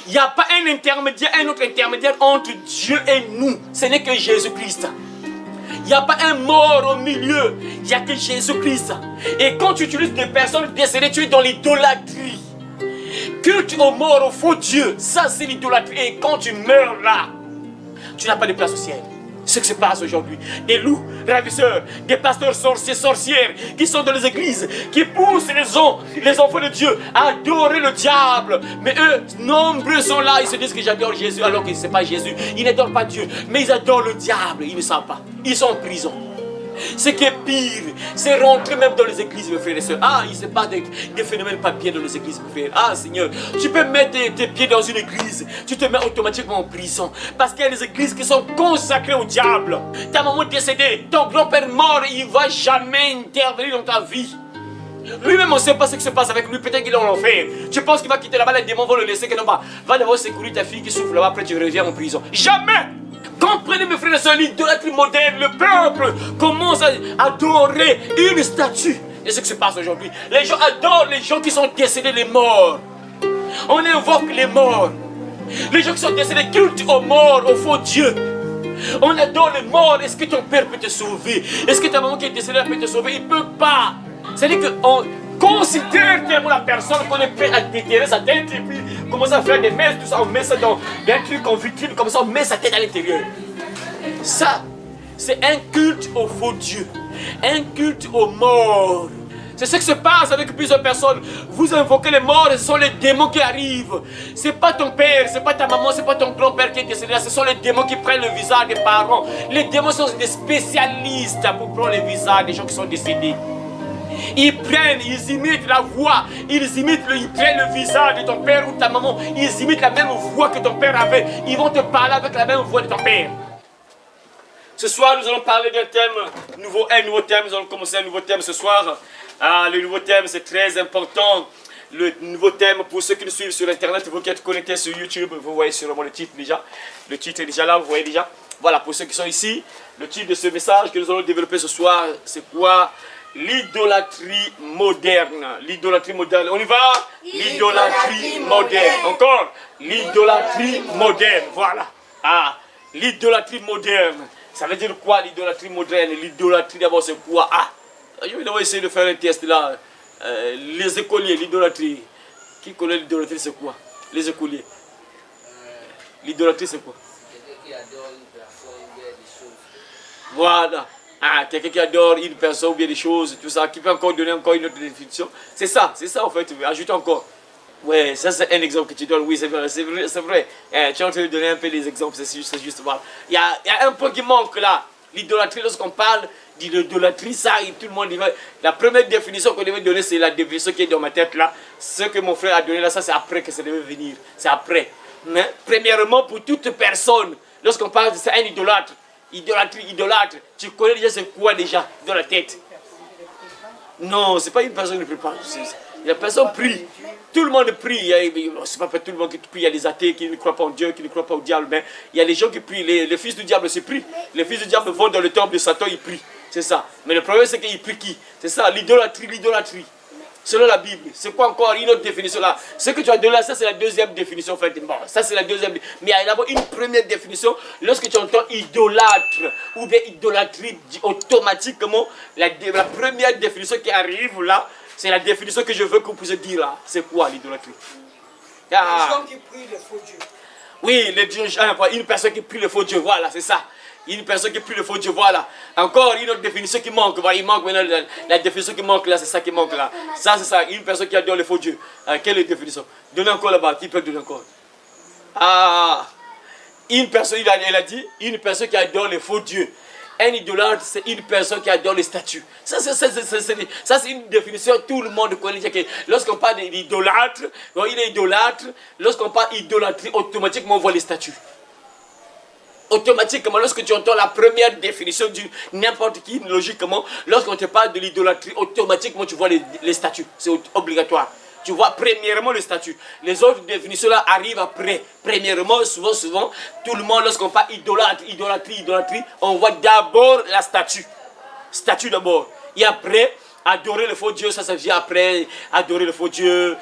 Il n'y a pas un intermédiaire, un autre intermédiaire entre Dieu et nous. Ce n'est que Jésus-Christ. Il n'y a pas un mort au milieu. Il n'y a que Jésus-Christ. Et quand tu utilises des personnes décédées, tu es dans l'idolâtrie. Culte aux morts, au faux Dieu. Ça, c'est l'idolâtrie. Et quand tu meurs là, tu n'as pas de place au ciel. Ce qui se passe aujourd'hui. Des loups, ravisseurs, des pasteurs sorciers, sorcières qui sont dans les églises, qui poussent les enfants de Dieu à adorer le diable. Mais eux, nombreux sont là, ils se disent que j'adore Jésus alors que ce n'est pas Jésus. Ils n'adorent pas Dieu, mais ils adorent le diable. Ils ne savent pas. Ils sont en prison. Ce qui est pire, c'est rentrer même dans les églises, mes frères et sœurs. Ah, il ne se passe des phénomènes pas bien dans les églises, mes frères. Ah, Seigneur, tu peux mettre tes pieds dans une église, tu te mets automatiquement en prison. Parce qu'il y a des églises qui sont consacrées au diable. Ta maman décédée, ton grand-père mort, il ne va jamais intervenir dans ta vie. Lui-même, on ne sait pas ce qui se passe avec lui. Peut-être qu'il est en enfer. Tu penses qu'il va quitter là-bas, les démons vont le laisser. Que non, va d'abord secourir ta fille qui souffre là-bas, après tu reviens en prison. Jamais! Comprenez mes frères et sœurs, l'idolâtrie moderne, le peuple commence à adorer une statue. Et c'est ce qui se passe aujourd'hui. Les gens adorent les gens qui sont décédés, les morts. On invoque les morts. Les gens qui sont décédés cultent aux morts, aux faux dieux. On adore les morts. Est-ce que ton père peut te sauver? Est-ce que ta maman qui est décédée peut te sauver? Il ne peut pas. C'est-à-dire qu'on considère tellement la personne qu'on est prêt à déterrer sa tête et puis commence à faire des messes, tout ça, on met ça dans un truc en vitrine, comme ça on met sa tête à l'intérieur. Ça, c'est un culte au faux Dieu, un culte aux morts. C'est ce qui se passe avec plusieurs personnes. Vous invoquez les morts et ce sont les démons qui arrivent. Ce n'est pas ton père, ce n'est pas ta maman, ce n'est pas ton grand-père qui est décédé. Ce sont les démons qui prennent le visage des parents. Les démons sont des spécialistes pour prendre le visage des gens qui sont décédés. Ils prennent, ils imitent la voix, ils prennent le visage de ton père ou de ta maman, ils imitent la même voix que ton père avait, ils vont te parler avec la même voix de ton père. Ce soir, nous allons parler d'un thème, un nouveau thème, nous allons commencer un nouveau thème ce soir. Le nouveau thème, c'est très important. Le nouveau thème, pour ceux qui nous suivent sur Internet, vous qui êtes connectés sur YouTube, vous voyez sûrement le titre déjà. Le titre est déjà là, vous voyez déjà. Voilà, pour ceux qui sont ici, le titre de ce message que nous allons développer ce soir, c'est quoi? L'idolâtrie moderne. L'idolâtrie moderne. On y va? L'idolâtrie moderne. Encore? L'idolâtrie moderne. Voilà. Ah, l'idolâtrie moderne. Ça veut dire quoi l'idolâtrie moderne? L'idolâtrie d'abord c'est quoi? Ah, je vais d'abord essayer de faire un test là. Les écoliers, l'idolâtrie. Qui connaît l'idolâtrie c'est quoi? Les écoliers. L'idolâtrie c'est quoi? Quelqu'un qui adore une personne, il y a des choses. Voilà. Ah, quelqu'un qui adore une personne ou bien des choses, tout ça, qui peut encore donner encore une autre définition. C'est ça en fait, ajoute encore. Ouais, ça c'est un exemple que tu donnes, oui c'est vrai, c'est vrai. Tu es en train de donner un peu les exemples, c'est juste, voilà. Il y a un point qui manque là, l'idolâtrie, lorsqu'on parle d'idolâtrie, ça, tout le monde dit, la première définition qu'on devait donner, c'est la définition qui est dans ma tête là. Ce que mon frère a donné là, ça c'est après que ça devait venir, c'est après. Mais premièrement, pour toute personne, lorsqu'on parle de ça, un idolâtre, idolâtre, tu connais déjà c'est quoi déjà dans la tête? Non, c'est pas une personne qui ne prie pas. La personne prie. Tout le monde prie. C'est pas tout le monde qui prie. Il y a des athées qui ne croient pas en Dieu, qui ne croient pas au diable. Mais il y a des gens qui prient. Les fils du diable se prient. Les fils du diable vont dans le temple de Satan, ils prient. C'est ça. Mais le problème c'est qu'ils prient qui? C'est ça, l'idolâtrie. Selon la Bible, c'est quoi encore une autre définition là? Ce que tu as donné là, ça c'est la deuxième définition en fait. Bon, ça c'est la deuxième. Mais il y a d'abord une première définition. Lorsque tu entends idolâtre ou bien idolâtrie, automatiquement, la première définition qui arrive là, c'est la définition que je veux que vous puissiez dire là. C'est quoi l'idolâtrie? Les gens qui prient le faux Dieu. Oui, une personne qui prie le faux Dieu, voilà, c'est ça. Une personne qui prie le faux Dieu, voilà. Encore une autre définition qui manque. Voilà, il manque maintenant la définition qui manque là, c'est ça qui manque là. Ça, c'est ça. Une personne qui adore le faux Dieu. Quelle est la définition? Donnez encore là-bas. Qui peut donner encore? Ah, une personne, elle a dit, une personne qui adore le faux Dieu. Un idolâtre, c'est une personne qui adore les statues. Ça, c'est une définition, tout le monde connaît. Lorsqu'on parle d'idolâtre, il est idolâtre. Lorsqu'on parle d'idolâtrie, automatiquement on voit les statues. Automatiquement, lorsque tu entends la première définition de n'importe qui, logiquement, lorsqu'on te parle de l'idolâtrie, automatiquement tu vois les statues. C'est obligatoire. Tu vois premièrement le statut. Les autres définitions là arrivent après. Premièrement, souvent, tout le monde, lorsqu'on parle idolâtrie, on voit d'abord la statue. Statue d'abord. Et après, Adorer le faux Dieu, ça vient après. Adorer le faux Dieu,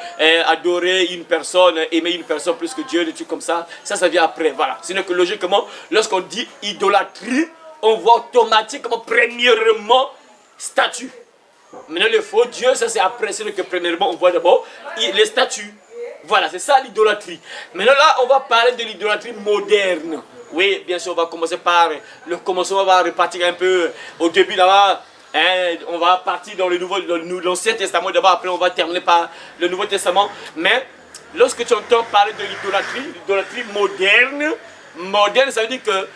adorer une personne, aimer une personne plus que Dieu, des trucs comme ça. Ça vient après. Voilà. Sinon que logiquement, lorsqu'on dit idolâtrie, on voit automatiquement, premièrement, statut. Maintenant, le faux Dieu, ça c'est après. Sinon que premièrement, on voit d'abord les statues. Voilà, c'est ça l'idolâtrie. Maintenant là, on va parler de l'idolâtrie moderne. Oui, bien sûr, on va commencer par le commencement, on va repartir un peu au début là-bas. Hein, on va partir dans l'Ancien Testament d'abord, après on va terminer par le Nouveau Testament. Mais lorsque tu entends parler de l'idolâtrie moderne, ça veut dire que,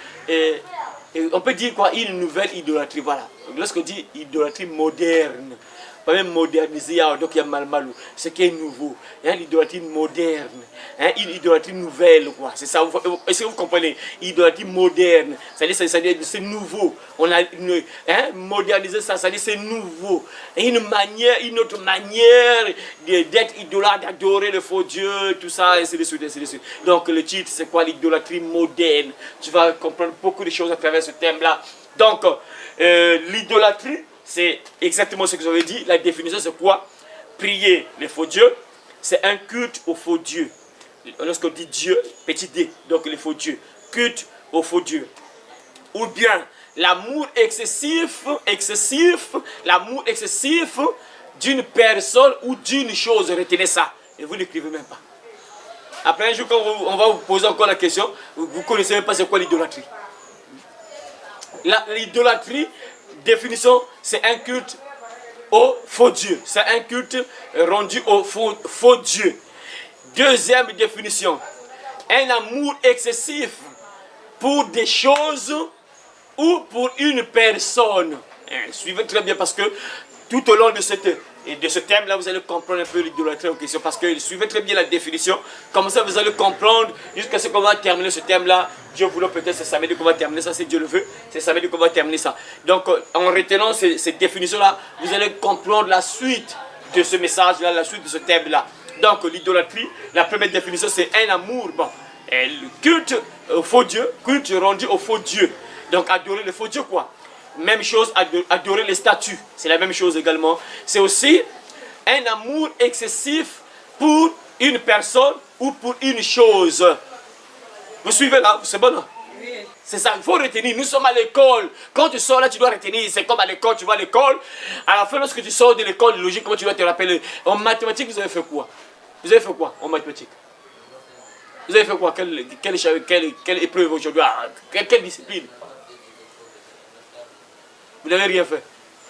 on peut dire quoi, une nouvelle idolâtrie, voilà. Lorsqu'on dit idolâtrie moderne, pas même modernisé, donc il y a mal, ce qui est nouveau, hein, l'idolâtrie moderne, hein, une idolâtrie nouvelle, quoi. C'est ça, est-ce que vous comprenez? Idolâtrie moderne, c'est-à-dire c'est nouveau, on a modernisé ça, c'est-à-dire c'est nouveau, et une autre manière d'être idolâtre, d'adorer le faux Dieu, tout ça, et c'est de suite, et c'est de suite. Donc le titre, c'est quoi? L'idolâtrie moderne. Tu vas comprendre beaucoup de choses à travers ce thème-là. Donc, l'idolâtrie, c'est exactement ce que j'avais dit. La définition, c'est quoi? Prier les faux dieux, c'est un culte aux faux dieux. Lorsqu'on dit Dieu, petit d, donc les faux dieux, culte aux faux dieux. Ou bien l'amour excessif d'une personne ou d'une chose. Retenez ça. Et vous n'écrivez même pas. Après un jour, quand on va vous poser encore la question, vous ne connaissez même pas c'est quoi l'idolâtrie. L'idolâtrie, définition, c'est un culte au faux Dieu. C'est un culte rendu au faux Dieu. Deuxième définition, un amour excessif pour des choses ou pour une personne. Suivez très bien parce que tout au long de ce thème-là, vous allez comprendre un peu l'idolâtrie en question. Parce que suivez très bien la définition. Comme ça, vous allez comprendre jusqu'à ce qu'on va terminer ce thème-là. Dieu voulant, peut-être c'est samedi qu'on va terminer ça, si Dieu le veut. C'est samedi qu'on va terminer ça. Donc, en retenant ces définitions-là, vous allez comprendre la suite de ce message-là, la suite de ce thème-là. Donc, l'idolâtrie, la première définition, c'est un amour. Bon, le culte au faux Dieu, culte rendu au faux Dieu. Donc, adorer le faux Dieu, quoi. Même chose, adorer les statues. C'est la même chose également. C'est aussi un amour excessif pour une personne ou pour une chose. Vous suivez là? C'est bon là? Oui. C'est ça, il faut retenir. Nous sommes à l'école. Quand tu sors là, tu dois retenir. C'est comme à l'école, tu vas à l'école. À la fin, lorsque tu sors de l'école, logiquement, tu dois te rappeler. En mathématiques, vous avez fait quoi? Vous avez fait quoi en mathématiques? Vous avez fait quoi? Quelle épreuve aujourd'hui? Quelle discipline? Vous n'avez rien fait.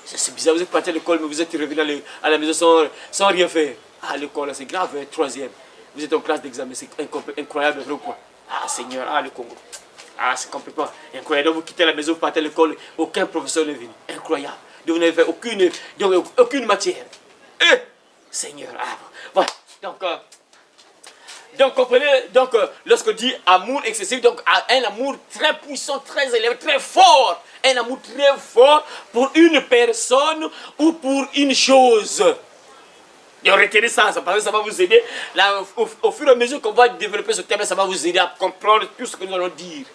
C'est bizarre, vous êtes parti à l'école, mais vous êtes revenu à la maison sans rien faire. Ah, l'école, c'est grave, troisième. Vous êtes en classe d'examen, c'est incroyable, vrai ou quoi? Ah, Seigneur, le Congo. Ah, c'est complètement incroyable. Donc, vous quittez la maison, vous partez à l'école, aucun professeur n'est venu. Incroyable. Donc, vous n'avez fait aucune matière. Seigneur, voilà. Donc, comprenez, lorsqu'on dit amour excessif, donc un amour très puissant, très élevé, très fort. Un amour très fort pour une personne ou pour une chose. Et retenez ça, parce que ça va vous aider. Là, au fur et à mesure qu'on va développer ce thème, ça va vous aider à comprendre tout ce que nous allons dire.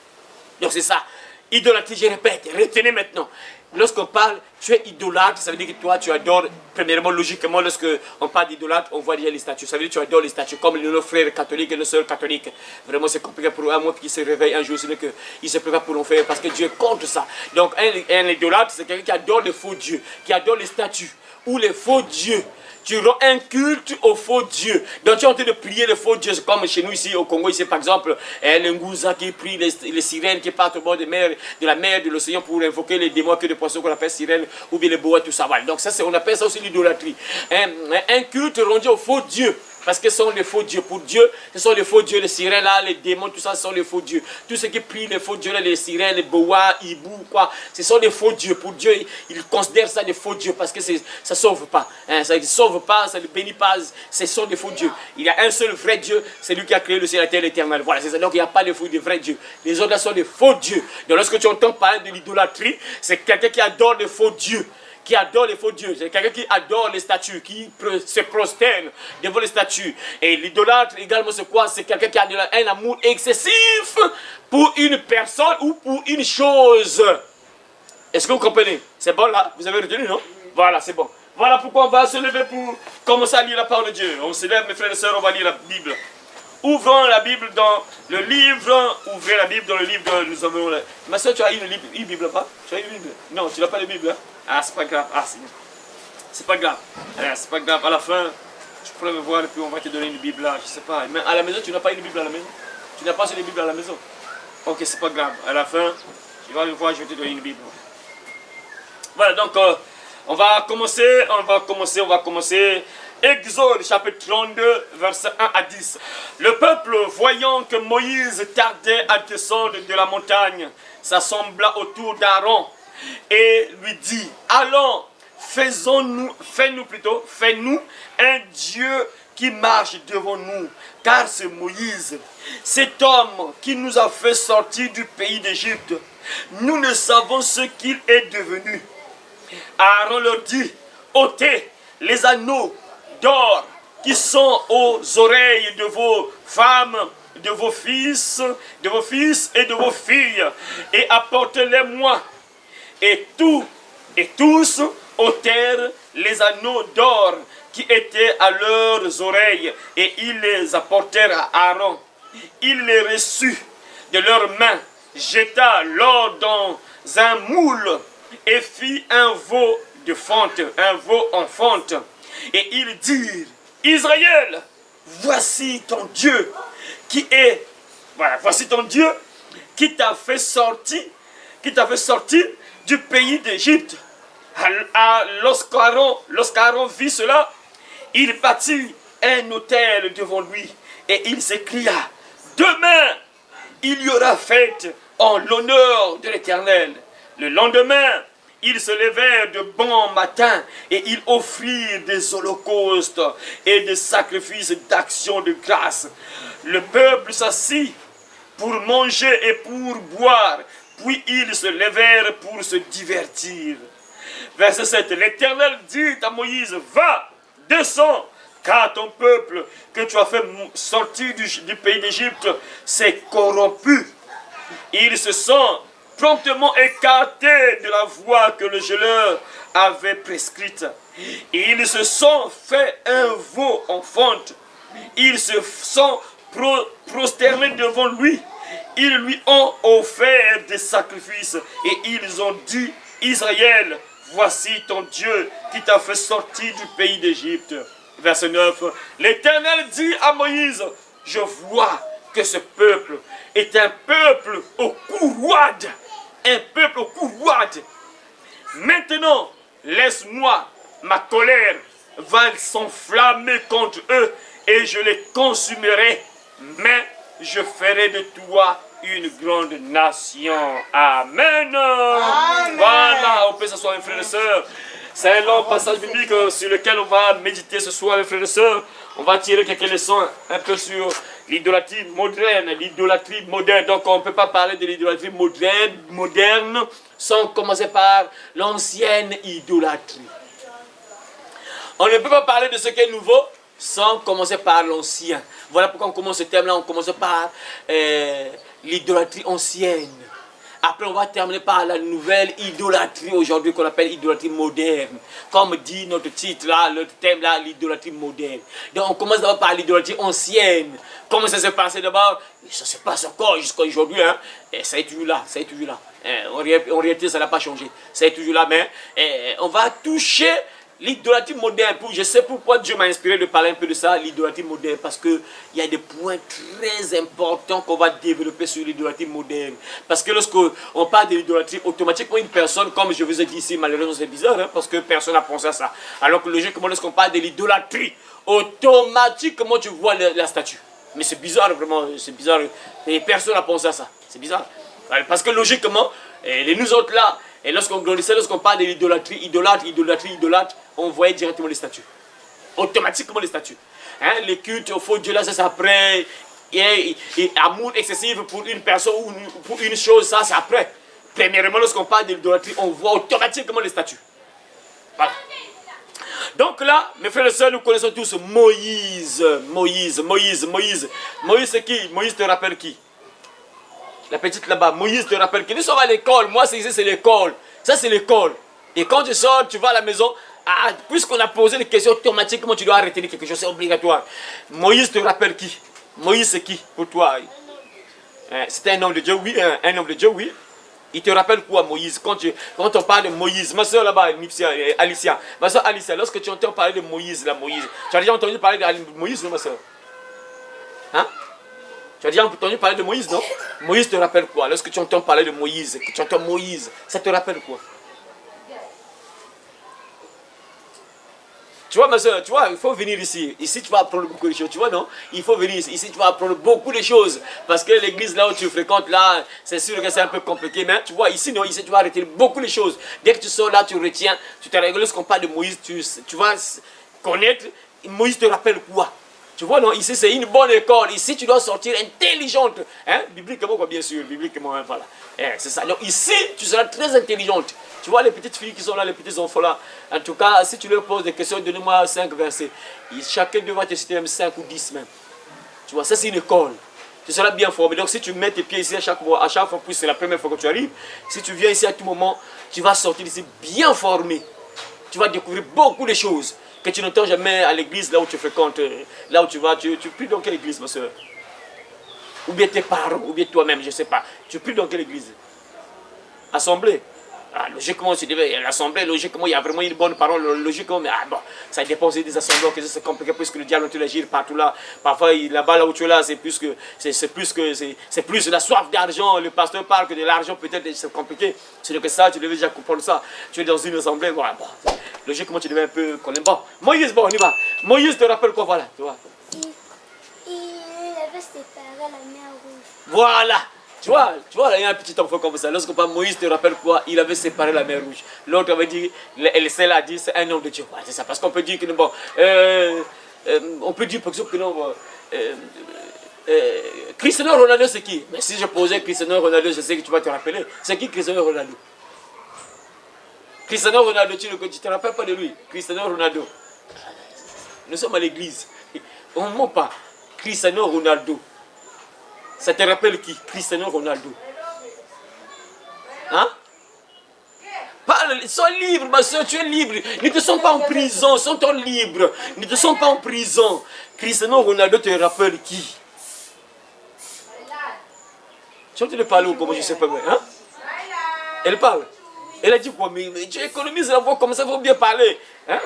Donc c'est ça. Idolâtrie, je répète, retenez maintenant. Lorsqu'on parle, tu es idolâtre, ça veut dire que toi, tu adores, premièrement, logiquement, lorsqu'on parle d'idolâtre, on voit déjà les statues. Ça veut dire que tu adores les statues, comme nos frères catholiques et nos sœurs catholiques. Vraiment, c'est compliqué pour eux, à moins qu'ils se réveillent un jour, c'est qu'ils se préparent pour l'enfer, parce que Dieu est contre ça. Donc, un idolâtre, c'est quelqu'un qui adore les faux dieux, qui adore les statues, ou les faux dieux. Tu rends un culte au faux Dieu. Donc tu es en train de prier le faux Dieu. C'est comme chez nous ici au Congo, ici par exemple, les Ngouza qui prient, les sirènes qui partent au bord de la mer, de l'océan pour invoquer les démons que des poissons qu'on appelle sirènes, ou bien les boas, tout ça. Voilà. Donc ça, on appelle ça aussi l'idolâtrie. Un culte rendu au faux Dieu. Parce que ce sont les faux dieux. Pour Dieu, ce sont les faux dieux, les sirènes là, les démons, tout ça, ce sont les faux dieux. Tous ceux qui prient les faux dieux là, les sirènes, les boas, hibou, quoi, ce sont des faux dieux. Pour Dieu, il considère ça des faux dieux parce que ça ne sauve pas. Hein, ça ne sauve pas, ça ne bénit pas. Ce sont des faux dieux. Il y a un seul vrai Dieu, c'est lui qui a créé le ciel et la terre éternelle. Voilà, c'est ça. Donc il n'y a pas de vrais dieux. Les autres là sont des faux dieux. Donc lorsque tu entends parler de l'idolâtrie, c'est quelqu'un qui adore les faux dieux. Qui adore les faux dieux, c'est quelqu'un qui adore les statues, qui se prosterne devant les statues. Et l'idolâtre également c'est quoi? C'est quelqu'un qui a un amour excessif pour une personne ou pour une chose. Est-ce que vous comprenez? C'est bon là? Vous avez retenu, non? Voilà, c'est bon. Voilà pourquoi on va se lever pour commencer à lire la parole de Dieu. On se lève, mes frères et sœurs, on va lire la Bible. Ouvrons la Bible dans le livre. Ouvrez la Bible dans le livre de nous avons. Ma soeur, tu as une Bible pas? Tu as une Bible? Non, tu n'as pas de Bible. Hein? Ah, c'est pas grave. Ah, c'est pas grave. C'est pas grave. À la fin, tu pourrais me voir et puis on va te donner une Bible là. Je sais pas. Mais à la maison, tu n'as pas une Bible à la maison? Tu n'as pas une Bible à la maison? Ok, c'est pas grave. À la fin, tu vas me voir, je vais te donner une Bible. Voilà, donc on va commencer. Exode chapitre 32, versets 1 à 10. Le peuple, voyant que Moïse tardait à descendre de la montagne, s'assembla autour d'Aaron et lui dit, allons, fais-nous un Dieu qui marche devant nous, car c'est Moïse, cet homme qui nous a fait sortir du pays d'Égypte. Nous ne savons ce qu'il est devenu. Aaron leur dit, ôtez les anneaux d'or qui sont aux oreilles de vos femmes, de vos fils et de vos filles, et apportez-les-moi. Et tous ôtèrent les anneaux d'or qui étaient à leurs oreilles, et ils les apportèrent à Aaron. Il les reçut de leurs mains, jeta l'or dans un moule, et fit un veau en fonte. Et ils dirent, Israël, voici ton Dieu voici ton Dieu qui t'a fait sortir du pays d'Égypte. Lorsqu'Aaron vit cela, il bâtit un autel devant lui et il s'écria, demain il y aura fête en l'honneur de l'Éternel. Le lendemain, ils se levèrent de bon matin et ils offrirent des holocaustes et des sacrifices d'action de grâce. Le peuple s'assit pour manger et pour boire, puis ils se levèrent pour se divertir. Verset 7. L'Éternel dit à Moïse, va, descends, car ton peuple que tu as fait sortir du pays d'Égypte s'est corrompu. Ils se sont promptement écartés de la voie que je leur avait prescrite. Ils se sont fait un veau en fonte. Ils se sont prosternés devant lui. Ils lui ont offert des sacrifices. Et ils ont dit, Israël, voici ton Dieu qui t'a fait sortir du pays d'Égypte. Verset 9. L'Éternel dit à Moïse, je vois que ce peuple est un peuple au cou roide. Un peuple au cou roide. Maintenant, laisse-moi, ma colère va s'enflammer contre eux et je les consumerai, mais je ferai de toi une grande nation. Amen. Amen. Voilà, on peut s'asseoir, mes frères et sœurs. C'est un long passage biblique sur lequel on va méditer ce soir, mes frères et sœurs. On va tirer quelques leçons un peu sur l'idolâtrie moderne. Donc on ne peut pas parler de l'idolâtrie moderne sans commencer par l'ancienne idolâtrie. On ne peut pas parler de ce qui est nouveau sans commencer par l'ancien. Voilà pourquoi on commence ce thème-là, on commence par l'idolâtrie ancienne. Après, on va terminer par la nouvelle idolâtrie aujourd'hui qu'on appelle idolâtrie moderne. Comme dit notre titre là, le thème là, l'idolâtrie moderne. Donc on commence d'abord par l'idolâtrie ancienne. Comment ça s'est passé d'abord? Ça se passe encore jusqu'à aujourd'hui. Hein? Et ça est toujours là, ça est toujours là. En réalité, ça n'a pas changé. Ça est toujours là, mais on va toucher l'idolâtrie moderne. Je sais pourquoi Dieu m'a inspiré de parler un peu de ça, l'idolâtrie moderne, parce qu'il y a des points très importants qu'on va développer sur l'idolâtrie moderne. Parce que lorsqu'on parle de l'idolâtrie, automatiquement une personne, comme je vous ai dit ici, malheureusement c'est bizarre, hein, parce que personne n'a pensé à ça. Alors que logiquement, lorsqu'on parle de l'idolâtrie, automatiquement tu vois la statue. Mais c'est bizarre, vraiment, c'est bizarre. Et personne n'a pensé à ça. C'est bizarre. Parce que logiquement, et nous autres là, et lorsqu'on grandissait, lorsqu'on parle de l'idolâtrie, idolâtre, on voyait directement les statues. Automatiquement les statues. Hein, les cultes au faux Dieu là, ça c'est après. Et amour excessif pour une personne ou pour une chose, ça c'est après. Premièrement, lorsqu'on parle de l'idolâtrie, on voit automatiquement les statues. Voilà. Donc là, mes frères et sœurs, nous connaissons tous Moïse. Moïse c'est qui? Moïse te rappelle qui? La petite là-bas, Moïse te rappelle que nous sommes à l'école. Moi, c'est l'école. Ça, c'est l'école. Et quand tu sors, tu vas à la maison. Ah, puisqu'on a posé des questions automatiquement, tu dois retenir quelque chose, c'est obligatoire. Moïse te rappelle qui? Moïse, c'est qui pour toi? C'était un homme de Dieu, oui, un homme de Dieu, oui. Il te rappelle quoi, Moïse? Quand on parle de Moïse, ma soeur là-bas, Alicia, ma soeur Alicia, lorsque tu entends parler de Moïse, tu as déjà entendu parler de Moïse, non, ma soeur? Hein? Tu as déjà entendu parler de Moïse, non? Moïse te rappelle quoi? Lorsque tu entends parler de Moïse, que tu entends Moïse, ça te rappelle quoi? Tu vois, ma soeur, tu vois, il faut venir ici. Ici, tu vas apprendre beaucoup de choses, tu vois, non? Il faut venir ici. Ici, tu vas apprendre beaucoup de choses. Parce que l'église là où tu fréquentes, là, c'est sûr que c'est un peu compliqué. Mais tu vois, ici, non, ici, tu vas retenir beaucoup de choses. Dès que tu sors là, tu retiens. Tu te règles, lorsqu'on parle de Moïse, tu vas connaître. Moïse te rappelle quoi? Tu vois, non, ici, c'est une bonne école. Ici, tu dois sortir intelligente. Hein? Bibliquement, quoi, bien sûr. Bibliquement, hein, voilà. C'est ça. Donc, ici, tu seras très intelligente. Tu vois, les petites filles qui sont là, les petits enfants là. En tout cas, si tu leur poses des questions, donnez-moi 5 versets. Chacun devra te citer même 5 ou 10 même. Tu vois, ça, c'est une école. Tu seras bien formé. Donc, si tu mets tes pieds ici à chaque fois, plus c'est la première fois que tu arrives. Si tu viens ici à tout moment, tu vas sortir ici bien formé. Tu vas découvrir beaucoup de choses que tu n'entends jamais à l'église, là où tu fréquentes, là où tu vas. Tu pries dans quelle église, ma soeur? Ou bien tes parents, ou bien toi-même, je ne sais pas. Tu pries dans quelle église? Assemblée. Ah, logiquement, tu devais, l'assemblée, logiquement, il y a vraiment une bonne parole, logiquement, mais bon, ça dépend aussi des assemblées, que c'est compliqué, puisque le diable te agir partout là. Parfois, là-bas, là où tu es là, c'est plus la soif d'argent. Le pasteur parle que de l'argent, peut-être, c'est compliqué. C'est que ça, tu devais déjà comprendre ça. Tu es dans une assemblée, voilà, bon, logiquement, tu devais un peu connaître. Bon, Moïse, bon, on y va. Moïse te rappelle quoi, voilà, tu vois. Il avait séparé la mer Rouge. Voilà. Tu vois, il y a un petit enfant comme ça. Lorsque Moïse te rappelle quoi, il avait séparé la mer Rouge. L'autre avait dit, celle a dit, c'est un homme de Dieu. Ouais, c'est ça, parce qu'on peut dire que bon, on peut dire par exemple que non, Cristiano Ronaldo c'est qui? Mais si je posais Cristiano Ronaldo, je sais que tu vas te rappeler. C'est qui Cristiano Ronaldo? Cristiano Ronaldo, tu ne te rappelles pas de lui? Cristiano Ronaldo. Nous sommes à l'église. On ne ment pas. Cristiano Ronaldo. Ça te rappelle qui? Cristiano Ronaldo. Hein? Parle, sois libre, ma soeur, tu es libre. Ne te sens pas en prison, sens-toi libre. Ne te sens pas en prison. Cristiano Ronaldo te rappelle qui? Tu as entendu parler ou comment je sais pas, hein? Elle parle. Elle a dit quoi? Mais tu économises la voix comme ça, il faut bien parler. Hein?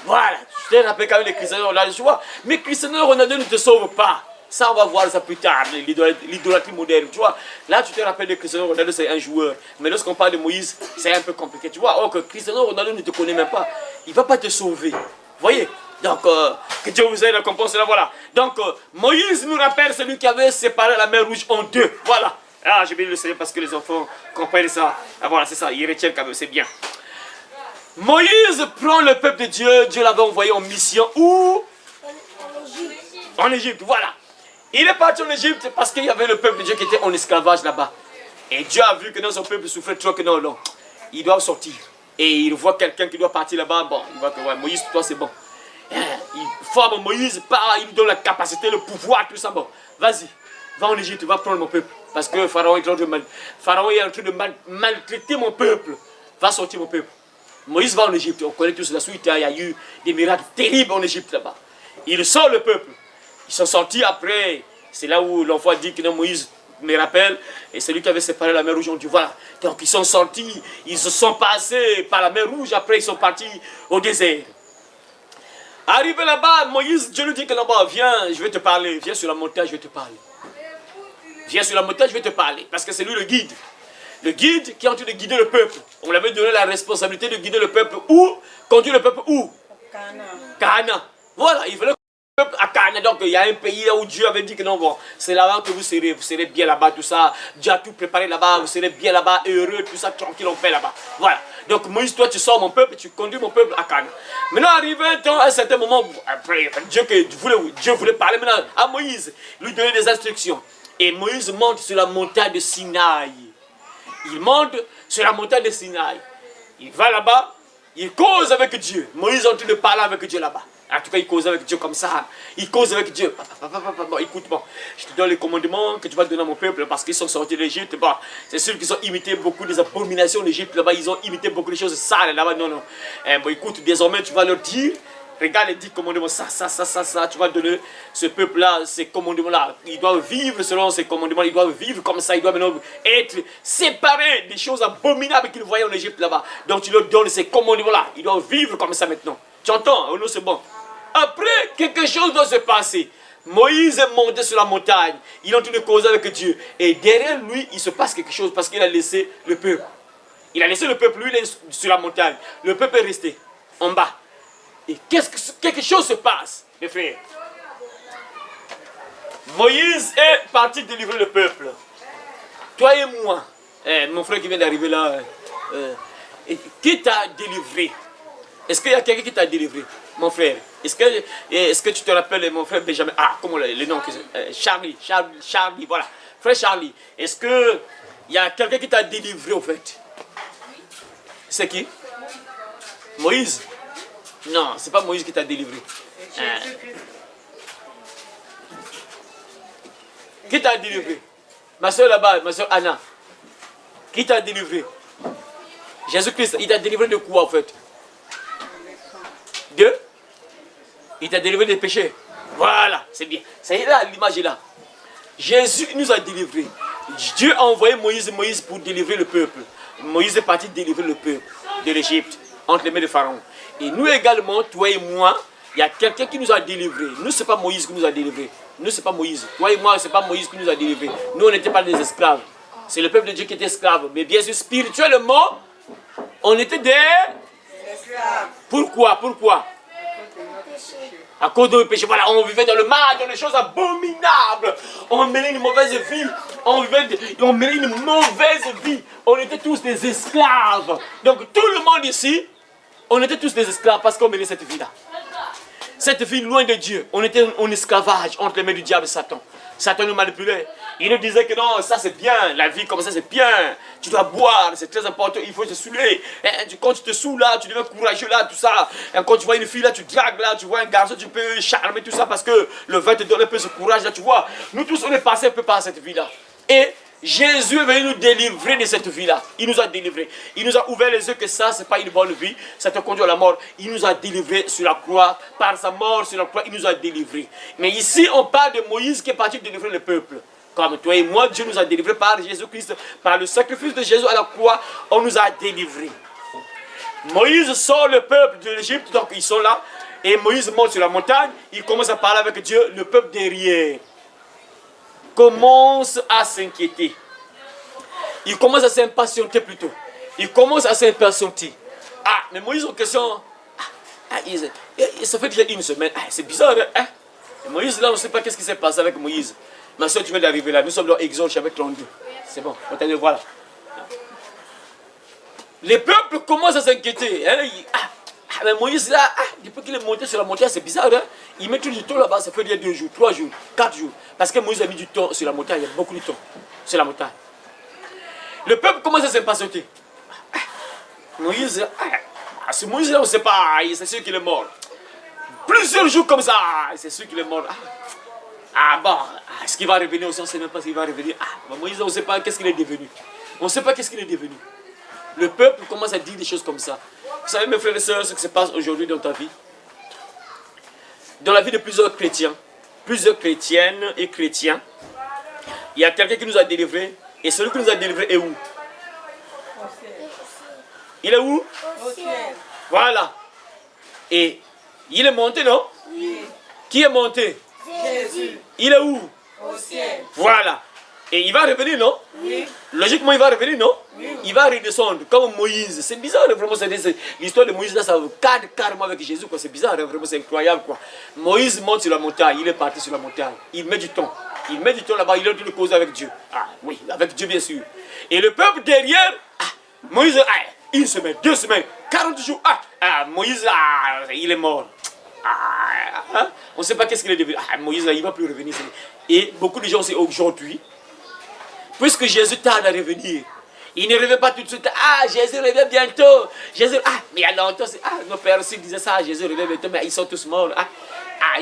Voilà, je te rappelle quand même de Cristiano Ronaldo, tu vois. Mais Cristiano Ronaldo ne te sauve pas. Ça, on va voir ça plus tard, l'idolâtrie moderne, tu vois. Là, tu te rappelles de Cristiano Ronaldo, c'est un joueur. Mais lorsqu'on parle de Moïse, c'est un peu compliqué, tu vois. Or que Cristiano Ronaldo ne te connaît même pas. Il ne va pas te sauver. Vous voyez? Donc, que Dieu vous aide à comprendre cela, voilà. Donc, Moïse nous rappelle celui qui avait séparé la mer Rouge en deux. Voilà. Ah, j'ai bien le savoir parce que les enfants comprennent ça. Ah, voilà, c'est ça, ils retiennent quand même, c'est bien. Moïse prend le peuple de Dieu. Dieu l'avait envoyé en mission où? En Égypte, voilà. Il est parti en Égypte parce qu'il y avait le peuple de Dieu qui était en esclavage là-bas. Et Dieu a vu que dans son peuple souffrait trop, que non, ils doivent sortir. Et il voit quelqu'un qui doit partir là-bas, bon, il voit que ouais, Moïse, toi c'est bon. Il forme Moïse, il lui donne la capacité, le pouvoir, tout ça, bon. Vas-y, va en Égypte, va prendre mon peuple. Parce que Pharaon est en train de maltraiter mon peuple. Va sortir mon peuple. Moïse va en Égypte, on connaît tous la suite, il y a eu des miracles terribles en Égypte là-bas. Il sort le peuple. Ils sont sortis après. C'est là où l'enfant dit que non, Moïse me rappelle. Et c'est lui qui avait séparé la mer Rouge. On dit voilà. Donc ils sont sortis. Ils se sont passés par la mer Rouge. Après ils sont partis au désert. Arrivé là-bas, Moïse, Dieu lui dit que là-bas, viens, je vais te parler. Viens sur la montagne, je vais te parler. Viens sur la montagne, je vais te parler. Parce que c'est lui le guide. Le guide qui est en train de guider le peuple. On lui avait donné la responsabilité de guider le peuple où? Conduire le peuple où? Cana. Voilà, il fallait à Cana, donc il y a un pays où Dieu avait dit que non, bon, c'est là-bas que vous serez bien là-bas, tout ça. Dieu a tout préparé là-bas, vous serez bien là-bas, heureux, tout ça, tranquille, on fait là-bas. Voilà. Donc Moïse, toi, tu sors mon peuple, tu conduis mon peuple à Cana. Maintenant, arrivé à un certain moment, après, Dieu voulait parler maintenant à Moïse, lui donner des instructions. Et Moïse monte sur la montagne de Sinaï. Il monte sur la montagne de Sinaï. Il va là-bas, il cause avec Dieu. Moïse est en train de parler avec Dieu là-bas. En tout cas, il cause avec Dieu comme ça. Il cause avec Dieu. Bon, écoute, bon, je te donne les commandements que tu vas donner à mon peuple parce qu'ils sont sortis de l'Égypte. Bon, c'est sûr qu'ils ont imité beaucoup des abominations de l'Égypte là-bas. Ils ont imité beaucoup de choses sales là-bas. Non, non. Bon, écoute, désormais, tu vas leur dire. Regarde les 10 commandements, ça. Tu vas donner ce peuple-là, ces commandements-là. Ils doivent vivre selon ces commandements. Ils doivent vivre comme ça. Ils doivent maintenant être séparés des choses abominables qu'ils voyaient en Égypte là-bas. Donc tu leur donnes ces commandements-là. Ils doivent vivre comme ça maintenant. Tu entends? Oh non, c'est bon. Après, quelque chose doit se passer. Moïse est monté sur la montagne. Il est en train de causer avec Dieu. Et derrière lui, il se passe quelque chose parce qu'il a laissé le peuple. Il a laissé le peuple, lui, il est sur la montagne. Le peuple est resté en bas. Et quelque chose se passe, mes frères. Moïse est parti délivrer le peuple. Toi et moi, mon frère qui vient d'arriver là, qui t'a délivré? Est-ce qu'il y a quelqu'un qui t'a délivré, mon frère? Est-ce que tu te rappelles mon frère Benjamin? Ah, comment le nom? Charlie, voilà. Frère Charlie, est-ce qu'il y a quelqu'un qui t'a délivré au fait? C'est qui? Moïse? Non, c'est pas Moïse qui t'a délivré. Qui t'a délivré? Ma soeur là-bas, ma soeur Anna. Qui t'a délivré? Jésus-Christ, il t'a délivré de quoi en fait? De? Il t'a délivré des péchés. Voilà, c'est bien. C'est là, l'image est là. Jésus nous a délivrés. Dieu a envoyé Moïse pour délivrer le peuple. Moïse est parti délivrer le peuple de l'Égypte, entre les mains de Pharaon. Et nous également, toi et moi, il y a quelqu'un qui nous a délivrés. Nous, ce n'est pas Moïse qui nous a délivrés. Nous, ce n'est pas Moïse. Toi et moi, ce n'est pas Moïse qui nous a délivrés. Nous, on n'était pas des esclaves. C'est le peuple de Dieu qui était esclave. Mais bien sûr, spirituellement, on était des esclaves. Pourquoi? À cause de nos péchés. Voilà, on vivait dans le mal, dans des choses abominables. On menait une mauvaise vie. On menait une mauvaise vie. On était tous des esclaves. Donc, tout le monde ici, on était tous des esclaves parce qu'on menait cette vie-là. Cette vie loin de Dieu. On était en esclavage entre les mains du diable et Satan. Satan nous manipulait. Il nous disait que non, ça c'est bien, la vie comme ça c'est bien. Tu dois boire, c'est très important, il faut se saouler. Quand tu te saoules là, tu deviens courageux là, tout ça. Quand tu vois une fille là, tu dragues là, tu vois un garçon, tu peux charmer tout ça parce que le vin te donne un peu ce courage là, tu vois. Nous tous on est passé un peu par cette vie là. Et Jésus est venu nous délivrer de cette vie-là. Il nous a délivrés. Il nous a ouvert les yeux que ça, ce n'est pas une bonne vie. Ça te conduit à la mort. Il nous a délivrés sur la croix. Par sa mort sur la croix, il nous a délivrés. Mais ici, on parle de Moïse qui est parti délivrer le peuple. Comme toi et moi, Dieu nous a délivrés par Jésus-Christ. Par le sacrifice de Jésus à la croix, on nous a délivrés. Moïse sort le peuple de l'Égypte, donc ils sont là. Et Moïse monte sur la montagne. Il commence à parler avec Dieu. Le peuple derrière commence à s'inquiéter. Il commence à s'impatienter plutôt. Il commence à s'impatienter. Ah, mais Moïse en question, ça fait déjà une semaine. Ah, c'est bizarre, hein? Et Moïse, là, on ne sait pas qu'est-ce qui s'est passé avec Moïse. Ma soeur, tu viens d'arriver là. Nous sommes dans Exode chapitre 32. C'est bon, on t'en voilà. Les peuples commencent à s'inquiéter. Hein? Mais Moïse, là, depuis qu'il est monté sur la montagne, c'est bizarre, hein? Il met tout du temps là-bas, ça fait déjà 2 jours, 3 jours, 4 jours. Parce que Moïse a mis du temps sur la montagne, il y a beaucoup de temps sur la montagne. Le peuple commence à s'impatienter. Moïse, ce Moïse-là, on ne sait pas, c'est sûr qu'il est mort. Plusieurs jours comme ça, c'est sûr qu'il est mort. Est-ce qu'il va revenir aussi? On ne sait même pas s'il va revenir. Moïse, on ne sait pas qu'est-ce qu'il est devenu. On ne sait pas qu'est-ce qu'il est devenu. Le peuple commence à dire des choses comme ça. Vous savez, mes frères et sœurs, ce qui se passe aujourd'hui dans ta vie, dans la vie de plusieurs chrétiens, plusieurs chrétiennes et chrétiens, il y a quelqu'un qui nous a délivrés, et celui qui nous a délivrés est où? Il est où? Au ciel. Voilà. Et il est monté, non? Oui. Qui est monté? Jésus. Il est où? Au ciel. Voilà. Et il va revenir, non? Oui. Logiquement, il va revenir, non? Oui. Il va redescendre, comme Moïse. C'est bizarre, vraiment, l'histoire de Moïse, là, ça cadre carrément avec Jésus, quoi. C'est bizarre, vraiment, c'est incroyable, quoi. Moïse monte sur la montagne, il est parti sur la montagne. Il met du temps. Il met du temps là-bas, il est en train de causer avec Dieu. Ah, oui, avec Dieu, bien sûr. Et le peuple derrière, Moïse, une semaine, 2 semaines, 40 jours, Moïse, il est mort. On ne sait pas qu'est-ce qu'il est devenu. Moïse, il ne va plus revenir. Et beaucoup de gens, c'est aujourd'hui, puisque Jésus tarde à revenir, Il ne revient pas tout de suite. Ah, Jésus revient bientôt. Jésus, ah, mais il y a longtemps, nos pères aussi disaient ça, Jésus revient bientôt, mais ils sont tous morts.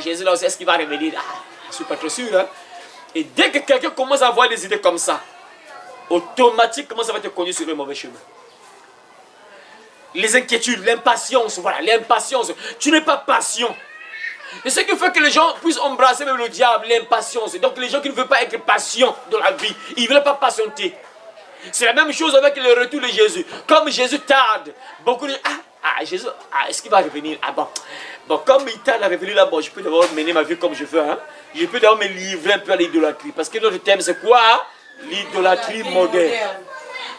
Jésus là, est-ce qu'il va revenir? Je ne suis pas trop sûr. Hein? Et dès que quelqu'un commence à avoir des idées comme ça, automatiquement, ça va te conduire sur le mauvais chemin. Les inquiétudes, l'impatience, voilà, l'impatience. Tu n'es pas patient. Et ce qui fait que les gens puissent embrasser même le diable, l'impatience. Donc les gens qui ne veulent pas être patients dans la vie, ils ne veulent pas patienter. C'est la même chose avec le retour de Jésus. Comme Jésus tarde, beaucoup de Jésus, est-ce qu'il va revenir? Bon, comme il tarde à revenir là, bon, je peux d'abord mener ma vie comme je veux. Hein? Je peux d'abord me livrer un peu à l'idolâtrie. Parce que notre thème, c'est quoi? L'idolâtrie moderne.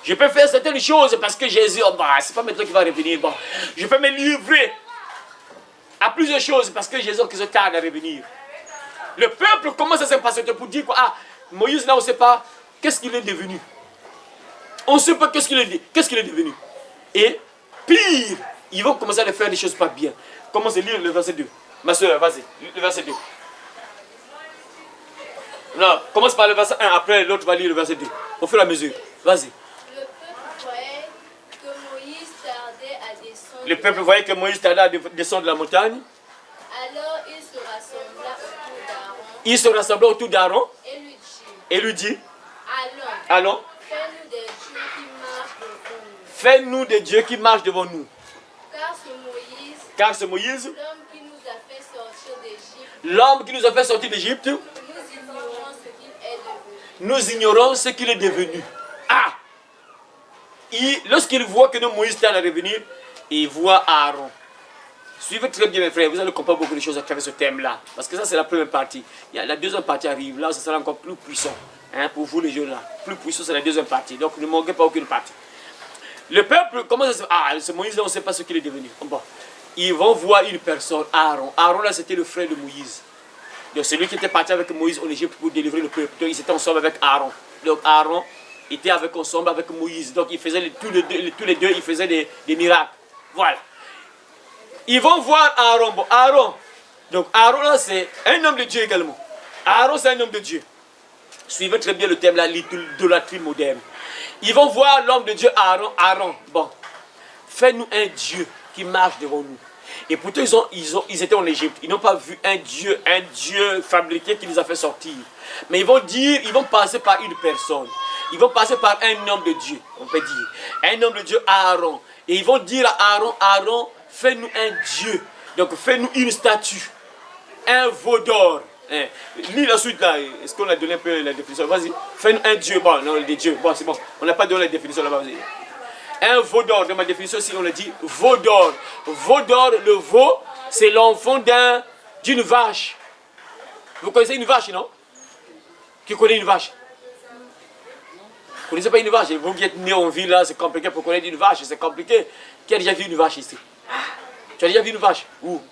Je peux faire certaines choses parce que Jésus, c'est pas maintenant qu'il va revenir. Bon, je peux me livrer à plusieurs choses parce que Jésus qui se tarde à revenir. Le peuple commence à s'impatienter pour dire quoi? Moïse là, on ne sait pas qu'est-ce qu'il est devenu. On ne sait pas qu'est-ce qu'il est devenu. Et pire, ils vont commencer à faire des choses pas bien. Commence à lire le verset 2. Ma soeur, vas-y, le verset 2. Non, commence par le verset 1, après l'autre va lire le verset 2. Au fur et à mesure. Vas-y. Le peuple voyait que Moïse tardait à descendre de la montagne. Alors il se rassembla autour d'Aaron. Il se rassembla autour d'Aaron. Et lui dit. Allons. Fais-nous des dieux qui marchent devant nous. Car ce Moïse, l'homme qui nous a fait sortir d'Égypte, nous ignorons ce qu'il est devenu. Lorsqu'il voit que Moïse tarde à revenir, il voit Aaron. Suivez très bien mes frères, vous allez comprendre beaucoup de choses à travers ce thème-là. Parce que ça c'est la première partie. La deuxième partie arrive, là ça sera encore plus puissant. Pour vous les jeunes là. Plus puissant c'est la deuxième partie. Donc ne manquez pas aucune partie. Le peuple commence à se... ce Moïse là on ne sait pas ce qu'il est devenu. Bon. Ils vont voir une personne, Aaron. Aaron là c'était le frère de Moïse. Donc c'est lui qui était parti avec Moïse en Égypte pour délivrer le peuple. Donc ils étaient ensemble avec Aaron. Donc Aaron était ensemble avec Moïse. Donc ils faisaient tous les deux ils faisaient des miracles. Voilà. Ils vont voir Aaron. Bon, Aaron. Donc Aaron là c'est un homme de Dieu également. Aaron c'est un homme de Dieu. Suivez très bien le thème là, l'idolâtrie moderne. Ils vont voir l'homme de Dieu Aaron. Aaron, bon, fais-nous un Dieu qui marche devant nous. Et pourtant ils étaient en Égypte. Ils n'ont pas vu un Dieu fabriqué qui les a fait sortir. Mais ils vont passer par une personne. Ils vont passer par un homme de Dieu, on peut dire. Un homme de Dieu, Aaron. Et ils vont dire à Aaron, Aaron, fais-nous un Dieu. Donc fais-nous une statue. Un veau d'or. Lis la suite là. Est-ce qu'on a donné un peu la définition? Vas-y. Fais-nous un Dieu. Bon, non, des dieux. Bon, c'est bon. On n'a pas donné la définition là-bas. Un veau d'or. Dans ma définition, si on le dit, veau d'or. Veau d'or, le veau, c'est l'enfant d'une vache. Vous connaissez une vache, non? Qui connaît une vache? Vous ne connaissez pas une vache? Vous qui êtes né en ville là, c'est compliqué pour connaître une vache. C'est compliqué. Qui a déjà vu une vache ici? Tu as déjà vu une vache? Où?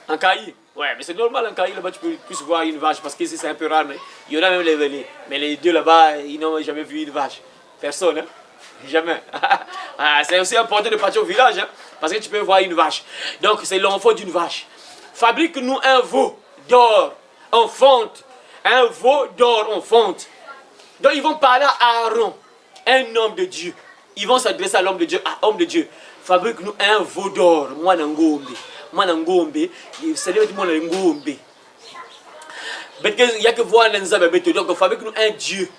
En Caï? Ouais, mais c'est normal en Caï, là-bas tu peux plus voir une vache parce qu'ici c'est un peu rare. Mais il y en a même mais les deux là-bas, ils n'ont jamais vu une vache. Personne, hein? Jamais. C'est aussi important de partir au village, hein? Parce que tu peux voir une vache. Donc c'est l'enfant d'une vache. Fabrique-nous un veau d'or en fonte. Un veau d'or en fonte. Donc ils vont parler à Aaron, un homme de Dieu. Ils vont s'adresser à l'homme de Dieu, à homme de Dieu. Fabrique-nous un veau d'or, moi n'angombe. Moi n'angombe, c'est le mot n'angombe. Il n'y a que voir l'enzabe. Donc fabrique-nous un Dieu,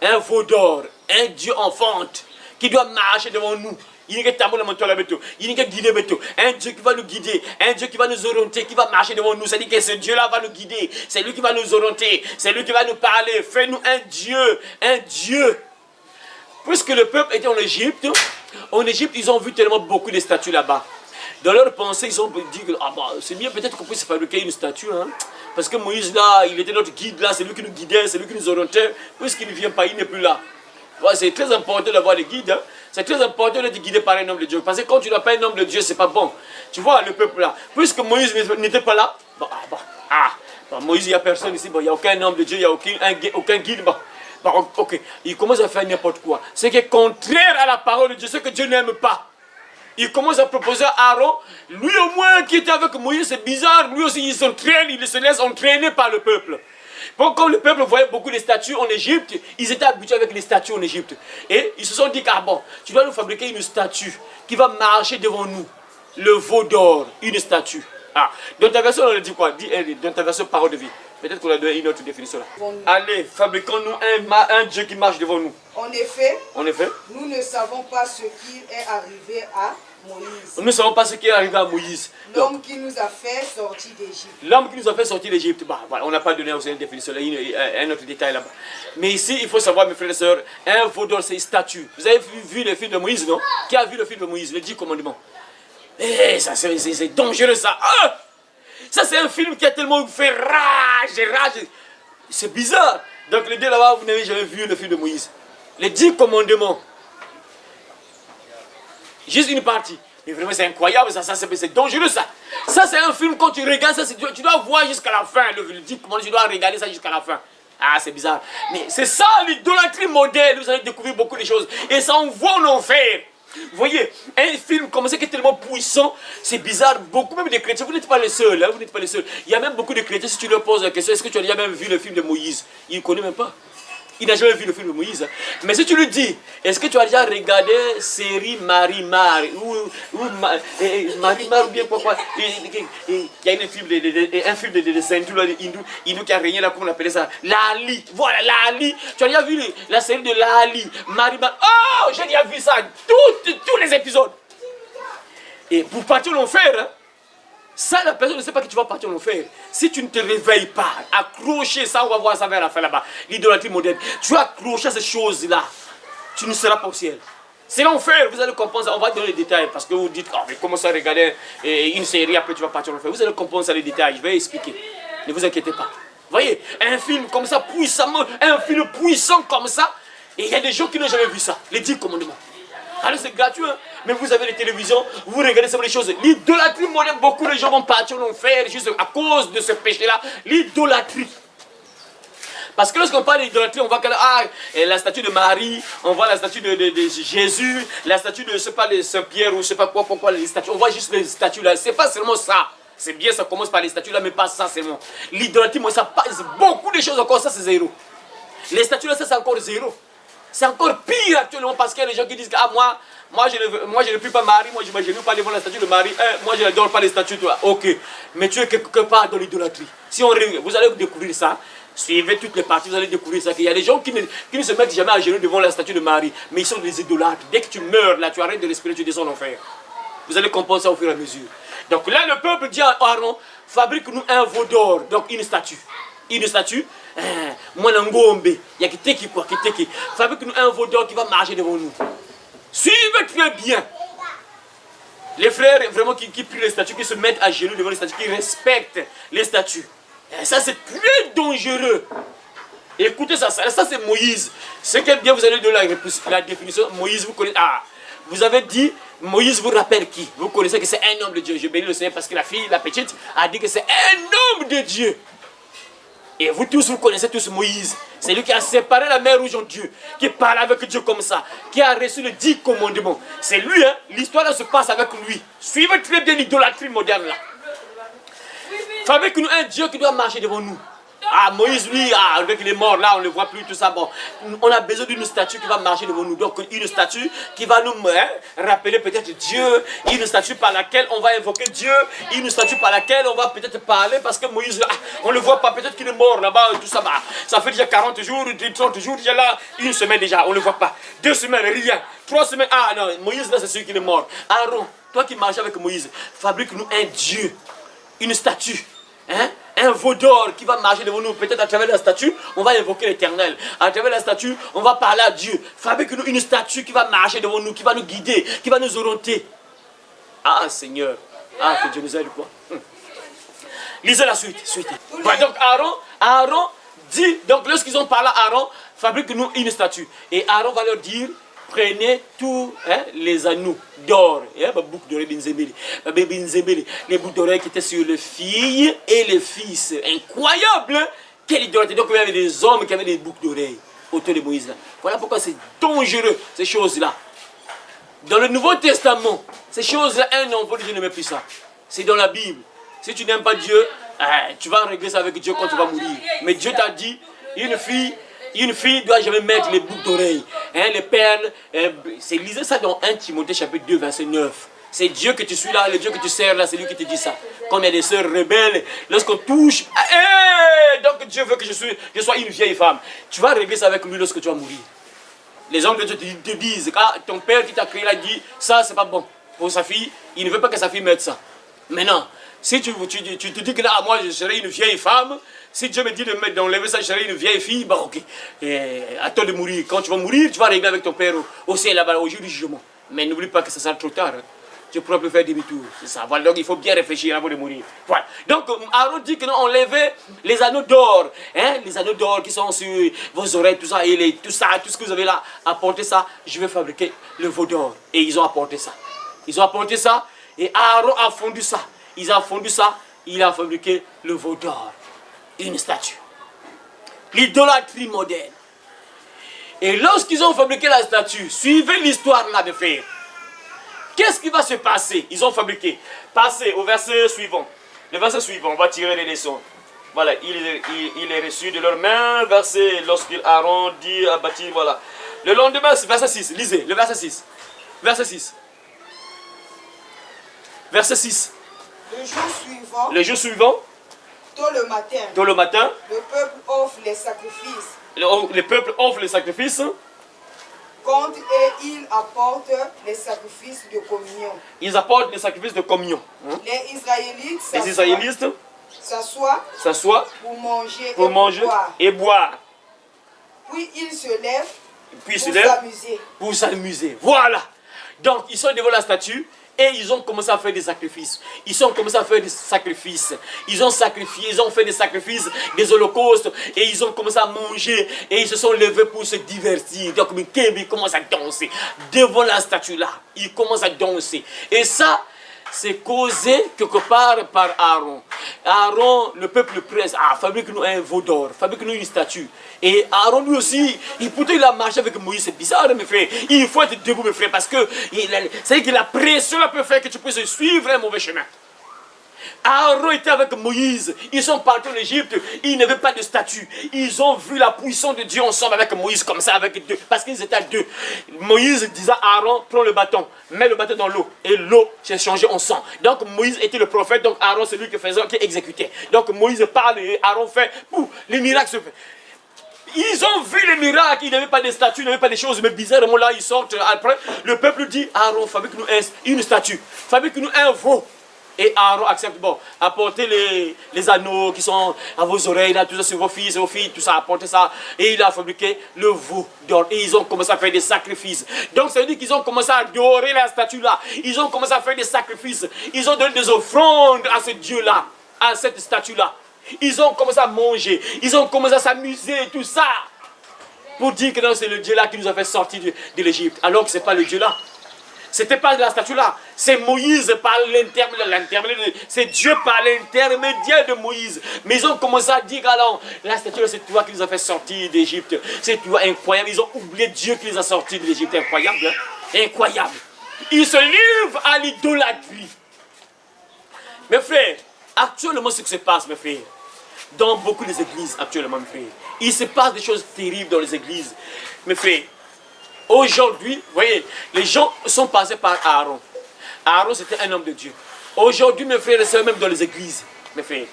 un veau d'or, un Dieu en fonte qui doit marcher devant nous. Il y a un Dieu qui va nous guider, un Dieu qui va nous orienter, qui va marcher devant nous. C'est-à-dire que ce Dieu-là va nous guider, c'est lui qui va nous orienter, c'est lui qui va nous parler. Fais-nous un Dieu, un Dieu. Puisque le peuple était en Égypte, ils ont vu tellement beaucoup de statues là-bas. Dans leur pensée, ils ont dit que c'est bien peut-être qu'on puisse fabriquer une statue. Hein? Parce que Moïse là, il était notre guide là, c'est lui qui nous guidait, c'est lui qui nous orientait. Puisqu'il ne vient pas, il n'est plus là. Ouais, c'est très important d'avoir des guides. Hein? C'est très important d'être guidé par un homme de Dieu. Parce que quand tu n'as pas un homme de Dieu, c'est pas bon. Tu vois, le peuple là. Puisque Moïse n'était pas là, Moïse, il n'y a personne ici. Bon, il n'y a aucun homme de Dieu, il n'y a aucun guide. Bon, ok, il commence à faire n'importe quoi. C'est qui est contraire à la parole de Dieu, ce que Dieu n'aime pas. Il commence à proposer à Aaron, lui au moins qui était avec Moïse, c'est bizarre. Lui aussi, il se laisse entraîner par le peuple. Bon, comme le peuple voyait beaucoup de statues en Égypte, ils étaient habitués avec les statues en Égypte. Et ils se sont dit, ah bon, tu dois nous fabriquer une statue qui va marcher devant nous. Le veau d'or, une statue. Ah, dans ta version, on a dit quoi? Dans ta version parole de vie. Peut-être qu'on a donné une autre définition là. Allez, fabriquons-nous un Dieu qui marche devant nous. En effet, En effet, nous ne savons pas ce qui est arrivé à Moïse, nous ne savons pas ce qui est arrivé à Moïse. l'homme qui nous a fait sortir d'Égypte. L'homme qui nous a fait sortir d'Égypte, bah, voilà, on n'a pas donné aussi une définition, là, un autre détail là-bas. Mais ici, il faut savoir, mes frères et sœurs, un veau d'or, c'est une statue. Vous avez vu le film de Moïse, non? Qui a vu le film de Moïse, les 10 commandements? Eh, ça c'est dangereux ça. Ah! Ça c'est un film qui a tellement fait rage. C'est bizarre. Donc les deux là-bas, vous n'avez jamais vu le film de Moïse. Les 10 commandements. Juste une partie. Mais vraiment c'est incroyable, ça c'est dangereux ça. Ça c'est un film, quand tu regardes ça, tu dois voir jusqu'à la fin. Le 10 commandements, tu dois regarder ça jusqu'à la fin. Ah, c'est bizarre. Mais c'est ça l'idolâtrie moderne. Vous allez découvrir beaucoup de choses. Et ça envoie en enfer. Vous voyez, un film comme ça qui est tellement puissant, c'est bizarre. Beaucoup même de chrétiens, vous n'êtes pas les seuls, hein, vous n'êtes pas les seuls. Il y a même beaucoup de chrétiens, si tu leur poses la question, est-ce que tu as déjà même vu le film de Moïse? Ils ne connaissent même pas. Il n'a jamais vu le film de Moïse. Hein. Mais si tu lui dis, est-ce que tu as déjà regardé série Marie-Mar ou Marie-Mar ou bien quoi il y a un film de hindou qui a régné là, comment on appelait ça? Lali. Voilà, Lali. Tu as déjà vu la série de Lali, Marie-Mar. Oh, j'ai déjà vu ça, tous les épisodes. Et pour partir en enfer, hein, ça, la personne ne sait pas que tu vas partir en enfer. Si tu ne te réveilles pas, accrocher ça, on va voir ça vers la fin là-bas. L'idolâtrie moderne. Tu vas accrocher ces choses-là. Tu ne seras pas au ciel. C'est l'enfer, vous allez comprendre ça. On va donner les détails parce que vous dites, oh, mais comment ça regarder une série, après tu vas partir en enfer. Vous allez comprendre ça, les détails. Je vais expliquer. Ne vous inquiétez pas. Vous voyez, un film comme ça, puissamment, un film puissant comme ça, et il y a des gens qui n'ont jamais vu ça. Les 10 commandements. Alors c'est gratuit, hein? Mais vous avez les télévisions, vous regardez sur les choses. L'idolâtrie moderne, beaucoup de gens vont partir en enfer juste à cause de ce péché-là. L'idolâtrie. Parce que lorsqu'on parle d'idolâtrie, on voit que la statue de Marie, on voit la statue de Jésus, la statue de, je sais pas, de Saint-Pierre ou je sais pas quoi, pourquoi les statues. On voit juste les statues là. C'est pas seulement ça. C'est bien, ça commence par les statues là, mais pas ça seulement. L'idolâtrie, moi, ça passe beaucoup de choses encore, ça c'est zéro. Les statues là, ça c'est encore zéro. C'est encore pire actuellement parce qu'il y a des gens qui disent que moi je ne prie pas Marie, moi je ne veux pas devant la statue de Marie, moi je n'adore pas les statues. Toi. Ok, mais tu es quelque part dans l'idolâtrie. Si on vous allez découvrir ça, suivez toutes les parties, vous allez découvrir ça. Il y a des gens qui ne se mettent jamais à genoux devant la statue de Marie, mais ils sont des idolâtres. Dès que tu meurs là, tu arrêtes de respirer, tu descends en enfer. Vous allez comprendre ça au fur et à mesure. Donc là, le peuple dit à Aaron, fabrique-nous un veau d'or, donc une statue. Une statue, Mwanangombe, Yakiteki quoi, Kiteki. Fabrique-nous un veau d'or qui va marcher devant nous. Suivez très bien. Les frères vraiment qui prient les statues, qui se mettent à genoux devant les statues, qui respectent les statues. Et ça c'est très dangereux. Écoutez ça c'est Moïse. Ce qui est bien, vous allez donner la définition. Moïse, vous connaissez. Ah, vous avez dit, Moïse vous rappelle qui? Vous connaissez que c'est un homme de Dieu. Je bénis le Seigneur parce que la fille, la petite, a dit que c'est un homme de Dieu. Et vous tous, vous connaissez tous Moïse. C'est lui qui a séparé la mer rouge en Dieu, qui parle avec Dieu comme ça, qui a reçu les 10 commandements. C'est lui, hein, l'histoire se passe avec lui. Suivez très bien l'idolâtrie moderne là. Fabrique-nous un Dieu qui doit marcher devant nous. Ah, Moïse, lui, avec les morts là, on ne le voit plus, tout ça. Bon, on a besoin d'une statue qui va marcher devant nous. Donc, une statue qui va nous rappeler peut-être Dieu. Une statue par laquelle on va invoquer Dieu. Une statue par laquelle on va peut-être parler. Parce que Moïse, on ne le voit pas. Peut-être qu'il est mort là-bas, tout ça. Bah, ça fait déjà 40 jours, 30 jours, déjà là. Une semaine déjà, on ne le voit pas. 2 semaines, rien. 3 semaines, ah non, Moïse là, c'est celui qui est mort. Aaron, toi qui marches avec Moïse, fabrique-nous un Dieu. Une statue. Hein? Un veau d'or qui va marcher devant nous. Peut-être à travers la statue, on va évoquer l'Éternel. À travers la statue, on va parler à Dieu. Fabrique-nous une statue qui va marcher devant nous, qui va nous guider, qui va nous orienter. Ah Seigneur, ah que Dieu nous aide quoi. Lisez la suite. Voilà, donc Aaron dit, donc lorsqu'ils ont parlé à Aaron, fabrique-nous une statue. Et Aaron va leur dire, prenez tous les anneaux d'or, les boucles d'oreilles, les boucles d'oreilles qui étaient sur les filles et les fils. Incroyable, hein? Quelle idolâtrie. Donc il y avait des hommes qui avaient des boucles d'oreilles autour de Moïse. Là. Voilà pourquoi c'est dangereux, ces choses-là. Dans le Nouveau Testament, ces choses-là, un enfant de Dieu ne met plus ça. C'est dans la Bible. Si tu n'aimes pas Dieu, Tu vas régler ça avec Dieu quand tu vas mourir. Mais Dieu t'a dit, une fille doit jamais mettre les boucles d'oreilles, hein, les perles. Lisez ça dans 1 Timothée chapitre 2, verset 9. C'est Dieu que tu suis là, le Dieu que tu sers là, c'est lui qui te dit ça. Comme il y a des sœurs rebelles, lorsqu'on touche, donc Dieu veut que je sois une vieille femme. Tu vas régler ça avec lui lorsque tu vas mourir. Les hommes de Dieu te disent, ton père qui t'a créé là dit, ça c'est pas bon pour sa fille, il ne veut pas que sa fille mette ça. Maintenant, si tu te dis que là, moi je serai une vieille femme, si Dieu me dit d'enlever ça, je serai une vieille fille, bah ok. Attends de mourir. Quand tu vas mourir, tu vas régler avec ton père au ciel là-bas, au jour du jugement. Mais n'oublie pas que ça sera trop tard. Hein. Tu pourras plus faire demi-tour. C'est ça. Voilà, donc il faut bien réfléchir avant de mourir. Voilà. Donc Aaron dit que nous on levait les anneaux d'or. Hein, les anneaux d'or qui sont sur vos oreilles, tout ça, et tout ça, tout ce que vous avez là, apportez ça. Je vais fabriquer le veau d'or. Et ils ont apporté ça. Ils ont apporté ça. Et Aaron a fondu ça. Ils ont fondu ça. Il a fabriqué le veau d'or. Une statue. L'idolâtrie moderne. Et lorsqu'ils ont fabriqué la statue, suivez l'histoire là de frères. Qu'est-ce qui va se passer? Ils ont fabriqué. Passez au verset suivant. Le verset suivant, on va tirer les leçons. Voilà, il est reçu de leurs mains. Verset, lorsqu'Aaron dit à bâtir, voilà. Le lendemain, c'est verset 6. Lisez, le verset 6. Verset 6. Verset 6. Le jour suivant. Tôt le matin. Tôt le matin. Le peuple offre les sacrifices. Le peuple offre les sacrifices. Compte et ils apportent les sacrifices de communion. Ils apportent les sacrifices de communion. Hein? Les Israélites s'assoient pour manger et boire. Puis ils se lèvent pour s'amuser. Voilà. Donc ils sont devant la statue. Et ils ont commencé à faire des sacrifices. Ils ont commencé à faire des sacrifices. Ils ont sacrifié, ils ont fait des sacrifices, des holocaustes. Et ils ont commencé à manger. Et ils se sont levés pour se divertir. Donc, ils commencent à danser. Devant la statue là, ils commencent à danser. Et ça, c'est causé quelque part par Aaron. Aaron, le peuple presse, fabrique-nous un veau d'or, fabrique-nous une statue. Et Aaron lui aussi, pourtant il a marché avec Moïse, c'est bizarre mes frères. Il faut être debout mes frères parce que c'est que la pression peut faire que tu puisses suivre un mauvais chemin. Aaron était avec Moïse, ils sont partis en Égypte, ils n'avaient pas de statue. Ils ont vu la puissance de Dieu ensemble avec Moïse comme ça, avec deux, parce qu'ils étaient à deux. Moïse disait à Aaron, prends le bâton, mets le bâton dans l'eau, et l'eau s'est changée en sang. Donc Moïse était le prophète, donc Aaron c'est lui qui exécutait. Donc Moïse parle et Aaron fait, les miracles se font. Ils ont vu les miracles, ils n'avaient pas de statue, ils n'avaient pas de choses, mais bizarrement là ils sortent. Après, le peuple dit, Aaron, fabrique-nous une statue, fabrique-nous un veau. Et Aaron accepte, bon, apportez les anneaux qui sont à vos oreilles, là, tout ça sur vos fils et vos filles, tout ça, apportez ça. Et il a fabriqué le veau d'or. Et ils ont commencé à faire des sacrifices. Donc ça veut dire qu'ils ont commencé à adorer la statue là. Ils ont commencé à faire des sacrifices. Ils ont donné des offrandes à ce Dieu là, à cette statue là. Ils ont commencé à manger. Ils ont commencé à s'amuser, tout ça. Pour dire que non, c'est le Dieu là qui nous a fait sortir de l'Égypte. Alors que ce n'est pas le Dieu là. C'était pas de la statue là, c'est Moïse par l'intermédiaire, c'est Dieu par l'intermédiaire de Moïse. Mais ils ont commencé à dire, alors, la statue là, c'est toi qui nous a fait sortir d'Égypte. C'est toi, incroyable. Ils ont oublié Dieu qui les a sortis de l'Égypte. Incroyable, hein? Incroyable. Ils se livrent à l'idolâtrie. Mes frères, actuellement, ce qui se passe, mes frères, dans beaucoup des églises, actuellement, mes frères, il se passe des choses terribles dans les églises. Mes frères, aujourd'hui, vous voyez, les gens sont passés par Aaron. Aaron, c'était un homme de Dieu. Aujourd'hui, mes frères et sœurs, même dans les églises, mes frères,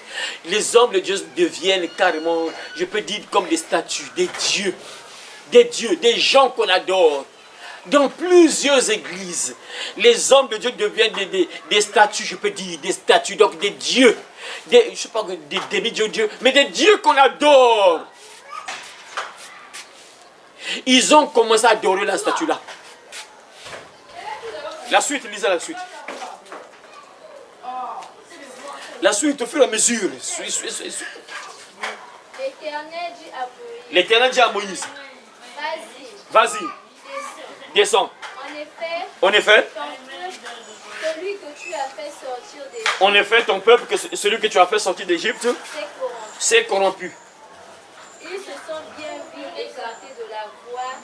les hommes de Dieu deviennent carrément, je peux dire, comme des statues, des dieux, des gens qu'on adore. Dans plusieurs églises, les hommes de Dieu deviennent des statues, je peux dire, des statues, donc des dieux. Je ne sais pas, des demi-dieux, mais des dieux qu'on adore. Ils ont commencé à adorer la statue là. La suite, lisez la suite. La suite au fur et à mesure. L'Éternel dit à Moïse. Vas-y. Descends. En effet, celui que tu as fait sortir d'Égypte. En effet, ton peuple, celui que tu as fait sortir d'Égypte, s'est corrompu. Ils se sont bien vus écartés de la voie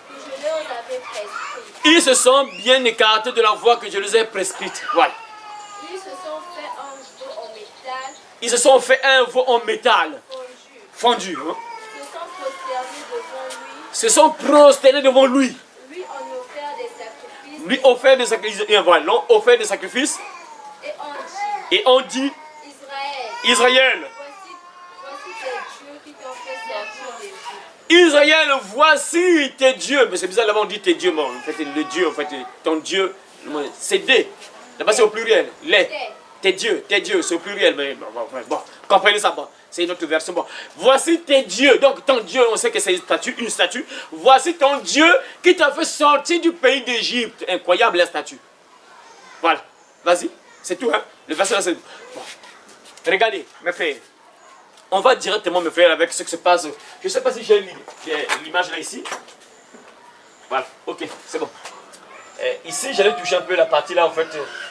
que je leur avais prescrite. Ils se sont bien écartés de la voie que je les ai prescrite. Voilà. Ils se sont fait un veau en métal Ils se sont fait un veau en métal. Fondu. Hein? Se sont prosternés devant lui. Se sont prosternés devant lui. Lui en offert des sacrifices. Lui offert des sacrifices. Et voilà, l'ont offert des sacrifices. Et on dit, Et on dit, Israël, Israël, voici tes dieux qui t'ont fait sortir d'Égypte. Israël, voici tes dieux. Mais c'est bizarre, là-bas on dit tes dieux. Bon, en fait, le Dieu, en fait, ton Dieu, c'est des. Là-bas c'est au pluriel. Les. Tes dieux, c'est au pluriel. Mais bon, comprenez ça. Bon, c'est une autre version. Bon, voici tes dieux. Donc ton Dieu, on sait que c'est une statue. Voici ton Dieu qui t'a fait sortir du pays d'Égypte. Incroyable la statue. Voilà. Vas-y. C'est tout, hein. Le verset là, c'est... Bon. Regardez, mes frères. On va directement, mes frères, avec ce qui se passe. Je ne sais pas si j'ai l'image là, ici. Voilà, ok, c'est bon. Ici, j'allais toucher un peu la partie là, en fait.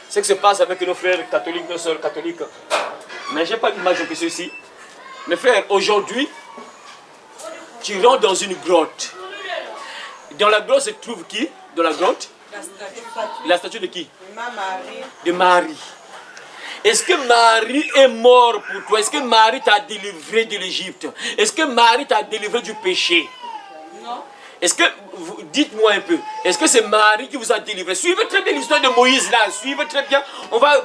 Ce qui se passe avec nos frères catholiques, nos sœurs catholiques. Mais je n'ai pas d'image que ceci. Mes frères, aujourd'hui, tu rentres dans une grotte. Dans la grotte se trouve qui? Dans la grotte? La statue de qui? De Marie. Est-ce que Marie est morte pour toi? Est-ce que Marie t'a délivré de l'Égypte? Est-ce que Marie t'a délivré du péché? Non. Est-ce que, dites-moi un peu, est-ce que c'est Marie qui vous a délivré? Suivez très bien l'histoire de Moïse là, suivez très bien. On va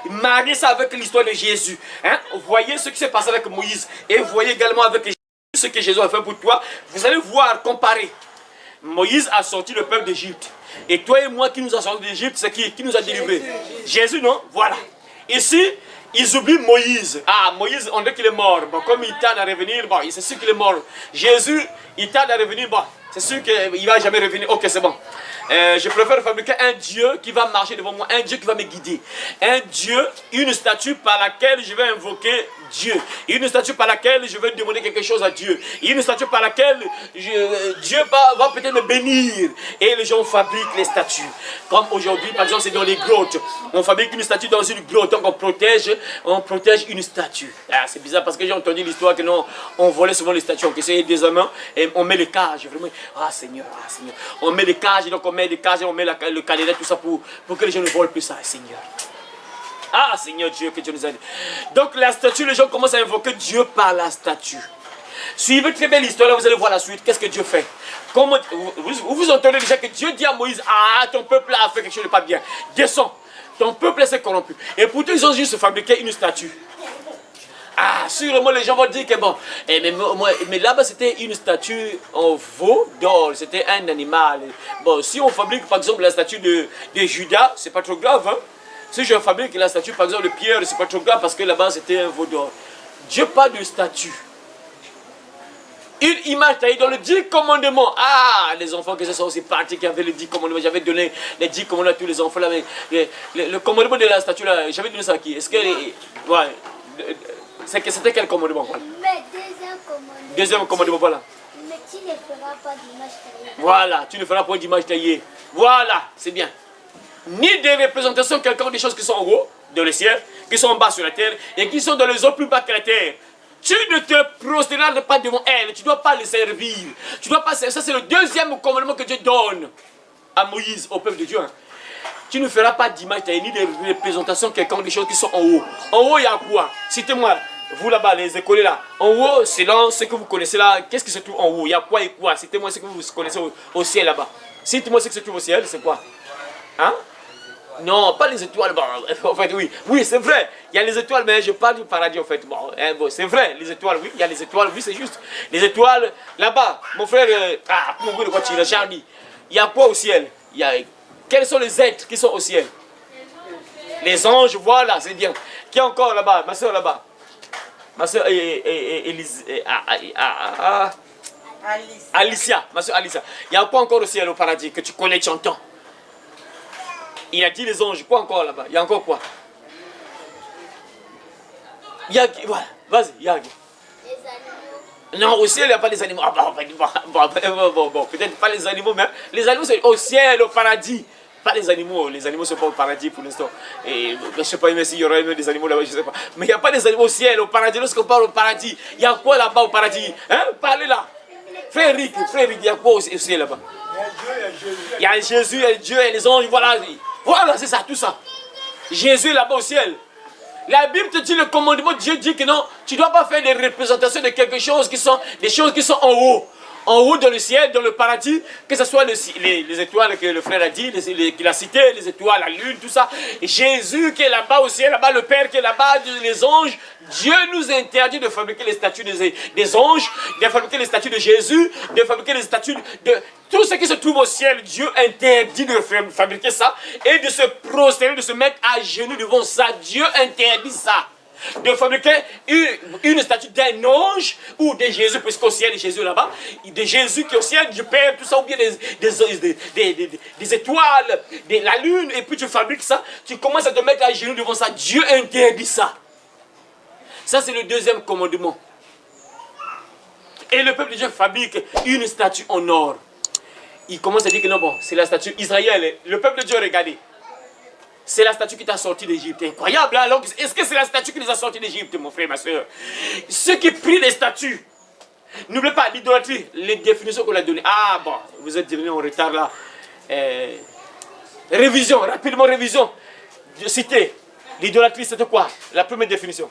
marier ça avec l'histoire de Jésus. Hein? Voyez ce qui s'est passé avec Moïse et voyez également avec Jésus ce que Jésus a fait pour toi. Vous allez voir, comparer. Moïse a sorti le peuple d'Égypte. Et toi et moi qui nous a sorti d'Égypte, c'est qui nous a délivré? Jésus, non? Voilà. Ici, ils oublient Moïse. Ah, Moïse, on dit qu'il est mort. Bon, comme il tarde à revenir, bon, c'est sûr qu'il est mort. Jésus, il tarde à revenir, bon, c'est sûr qu'il ne va jamais revenir. Ok, c'est bon. Je préfère fabriquer un Dieu qui va marcher devant moi, un Dieu qui va me guider. Un Dieu, une statue par laquelle je vais invoquer Dieu. Une statue par laquelle je vais demander quelque chose à Dieu. Une statue par laquelle Dieu va peut-être me bénir. Et les gens fabriquent les statues. Comme aujourd'hui, par exemple, c'est dans les grottes. On fabrique une statue dans une grotte. Donc on protège une statue. Ah, c'est bizarre parce que j'ai entendu l'histoire que non, on volait souvent les statues. On essayait des amants et on met les cages. Vraiment. Ah Seigneur, ah Seigneur. On met les cages, donc on met des cages et on met le cadenas, tout ça pour que les gens ne volent plus ça, Seigneur. Ah Seigneur Dieu, que Dieu nous aide. Donc la statue, les gens commencent à invoquer Dieu par la statue. Suivez très bien l'histoire, là vous allez voir la suite. Qu'est-ce que Dieu fait? Comment, vous entendez déjà que Dieu dit à Moïse, ah ton peuple a fait quelque chose de pas bien. Descends, ton peuple s'est corrompu. Et pourtant ils ont juste fabriqué une statue. Ah, sûrement les gens vont dire que bon, mais là-bas c'était une statue en veau d'or, c'était un animal. Bon, si on fabrique par exemple la statue de Judas, c'est pas trop grave, hein. Si je fabrique la statue par exemple de Pierre, c'est pas trop grave parce que là-bas c'était un veau d'or. Dieu parle de statue. Une image taillée dans le 10 commandements. Ah, les enfants que ce sont aussi partis qui avaient les 10 commandements. J'avais donné les 10 commandements à tous les enfants là. Mais le commandement de la statue là, j'avais donné ça à qui? Est-ce que. Ouais. C'était quel commandement? Voilà. Mais deuxième commandement. Deuxième commandement, voilà. Mais tu ne feras pas d'image taillée. Voilà, tu ne feras pas d'image taillée. Voilà, c'est bien. Ni des représentations quelconques des choses qui sont en haut, dans le ciel, qui sont en bas sur la terre, et qui sont dans les eaux plus bas que la terre. Tu ne te prosterneras pas devant elles, tu ne dois pas les servir. Tu dois pas, ça c'est le deuxième commandement que Dieu donne à Moïse, au peuple de Dieu. Hein. Tu ne feras pas d'image taillée, ni de représentations quelconques des choses qui sont en haut. En haut, il y a quoi? Citez-moi. Vous là-bas, les écoliers là, en haut, c'est là ce que vous connaissez là. Qu'est-ce qui se trouve en haut? Il y a quoi et quoi? Citez-moi ce que vous connaissez au ciel là-bas. Citez-moi ce qui se trouve au ciel, c'est quoi? Hein? Non, pas les étoiles. Bon, en fait, oui, c'est vrai. Il y a les étoiles, mais je parle du paradis en fait. Bon, c'est vrai, les étoiles, oui, il y a les étoiles, oui, c'est juste. Les étoiles, là-bas, mon frère, mon gars de quoi tu es, Charlie? Il y a quoi au ciel? Quels sont les êtres qui sont au ciel? Les anges, voilà, c'est bien. Qui est encore là-bas? Ma soeur là-bas. Ma soeur Alicia, ma soeur Alicia. Il y a quoi encore au ciel, au paradis, que tu connais, tu entends? Il a dit les anges, quoi encore là-bas? Il y a encore quoi? Il y a, voilà, vas-y, il y a. Les animaux. Non, au ciel, il n'y a pas les animaux. Ah, bon, peut-être pas les animaux, mais les animaux, c'est au ciel, au paradis. Pas les animaux ne sont pas au paradis pour l'instant. Et je ne sais pas s'il y aurait même des animaux là-bas, je ne sais pas. Mais il n'y a pas des animaux au ciel, au paradis. Lorsqu'on parle au paradis, il y a quoi là-bas au paradis? Hein? Parlez là. Frère Rick, il y a quoi au ciel là-bas? Il y a Jésus, il y a Dieu, il y a les anges, voilà. Voilà, c'est ça, tout ça. Jésus est là-bas au ciel. La Bible te dit, le commandement de Dieu dit que non, tu ne dois pas faire des représentations de quelque chose qui sont, des choses qui sont en haut. En haut dans le ciel, dans le paradis, que ce soit les étoiles que le frère a dit, qu'il a cité, les étoiles, la lune, tout ça. Jésus qui est là-bas au ciel, là-bas le Père qui est là-bas, les anges. Dieu nous interdit de fabriquer les statues des anges, de fabriquer les statues de Jésus, de fabriquer les statues de tout ce qui se trouve au ciel. Dieu interdit de fabriquer ça et de se prosterner, de se mettre à genoux devant ça. Dieu interdit ça. De fabriquer une statue d'un ange ou de Jésus, puisqu'au ciel de Jésus là-bas, de Jésus qui est au ciel, du Père, tout ça, ou bien des étoiles, la lune, et puis tu fabriques ça, tu commences à te mettre à genoux devant ça. Dieu interdit ça. Ça, c'est le deuxième commandement. Et le peuple de Dieu fabrique une statue en or. Il commence à dire que non, bon, c'est la statue Israël. Le peuple de Dieu, regardez. C'est la statue qui t'a sorti d'Égypte. Incroyable, hein? Alors, est-ce que c'est la statue qui les a sortis d'Égypte, mon frère, ma soeur? Ceux qui prient les statues, n'oubliez pas l'idolâtrie, les définitions qu'on a données. Ah bon, vous êtes devenu en retard là. Révision, rapidement révision. Je citais, l'idolâtrie c'était quoi? La première définition.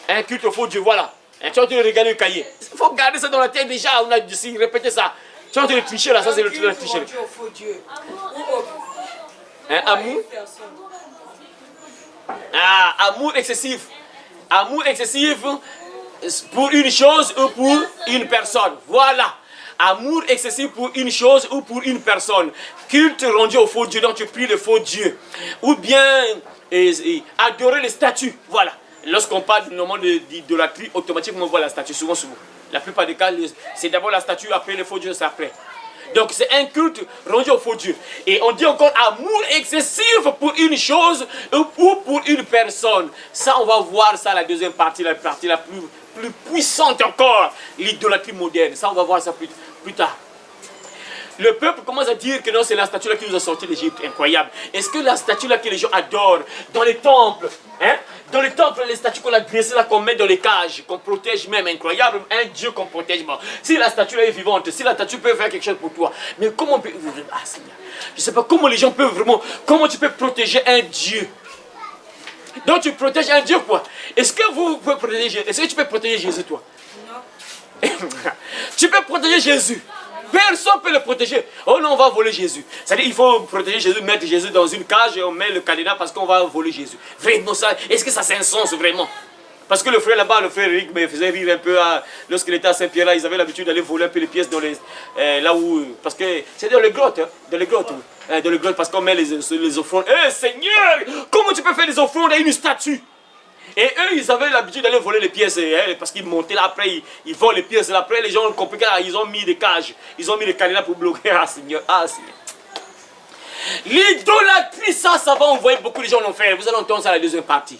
Un culte au faux Dieu, voilà. Tu vas te regarder le cahier. Il faut garder ça dans la tête déjà, on a dit, répétez ça. Tu vas te le tricher là, ça c'est le tricher. Un amour. Ah, amour excessif. Amour excessif pour une chose ou pour une personne. Voilà. Amour excessif pour une chose ou pour une personne. Culte rendu au faux Dieu, donc tu pries le faux Dieu. Ou bien adorer les statues. Voilà. Lorsqu'on parle normalement d'idolâtrie, automatiquement on voit la statue, souvent. La plupart des cas, c'est d'abord la statue, après le faux Dieu, c'est après. Donc c'est un culte rendu au faux Dieu. Et on dit encore amour excessif pour une chose ou pour une personne. Ça, on va voir ça, la deuxième partie, la partie la plus puissante encore, l'idolâtrie moderne. Ça, on va voir ça plus tard. Le peuple commence à dire que non, c'est la statue là qui nous a sortis d'Égypte. Incroyable. Est-ce que la statue là que les gens adorent dans les temples, hein? Dans les temples, les statues qu'on a dressées là, qu'on met dans les cages, qu'on protège même, incroyable, un Dieu qu'on protège. Bon. Si la statue là est vivante, si la statue peut faire quelque chose pour toi, mais comment on peut... Ah Seigneur, je ne sais pas comment les gens peuvent vraiment... Comment tu peux protéger un Dieu? Donc tu protèges un Dieu quoi? Est-ce que vous pouvez protéger... Est-ce que tu peux protéger Jésus toi? Non. Tu peux protéger Jésus. Personne ne peut le protéger. Oh non, on va voler Jésus. C'est-à-dire qu'il faut protéger Jésus, mettre Jésus dans une cage et on met le cadenas parce qu'on va voler Jésus. Vraiment ça, est-ce que ça c'est un sens vraiment? Parce que le frère là-bas, le frère Eric, me faisait rire un peu lorsqu'il était à Saint-Pierre là, ils avaient l'habitude d'aller voler un peu les pièces dans les... là où... Parce que c'est dans les grottes, hein, dans les grottes. Dans les grottes parce qu'on met les offrandes. Eh Seigneur, comment tu peux faire des offrandes à une statue? Et eux, ils avaient l'habitude d'aller voler les pièces, hein, parce qu'ils montaient là, après, ils volent les pièces. Là, après, les gens ont compris qu'ils ont mis des cages, ils ont mis des cadenas pour bloquer. Ah, Seigneur, ah, Seigneur. L'idolâtrie, ça va envoyer beaucoup de gens en enfer. Vous allez entendre ça à la deuxième partie.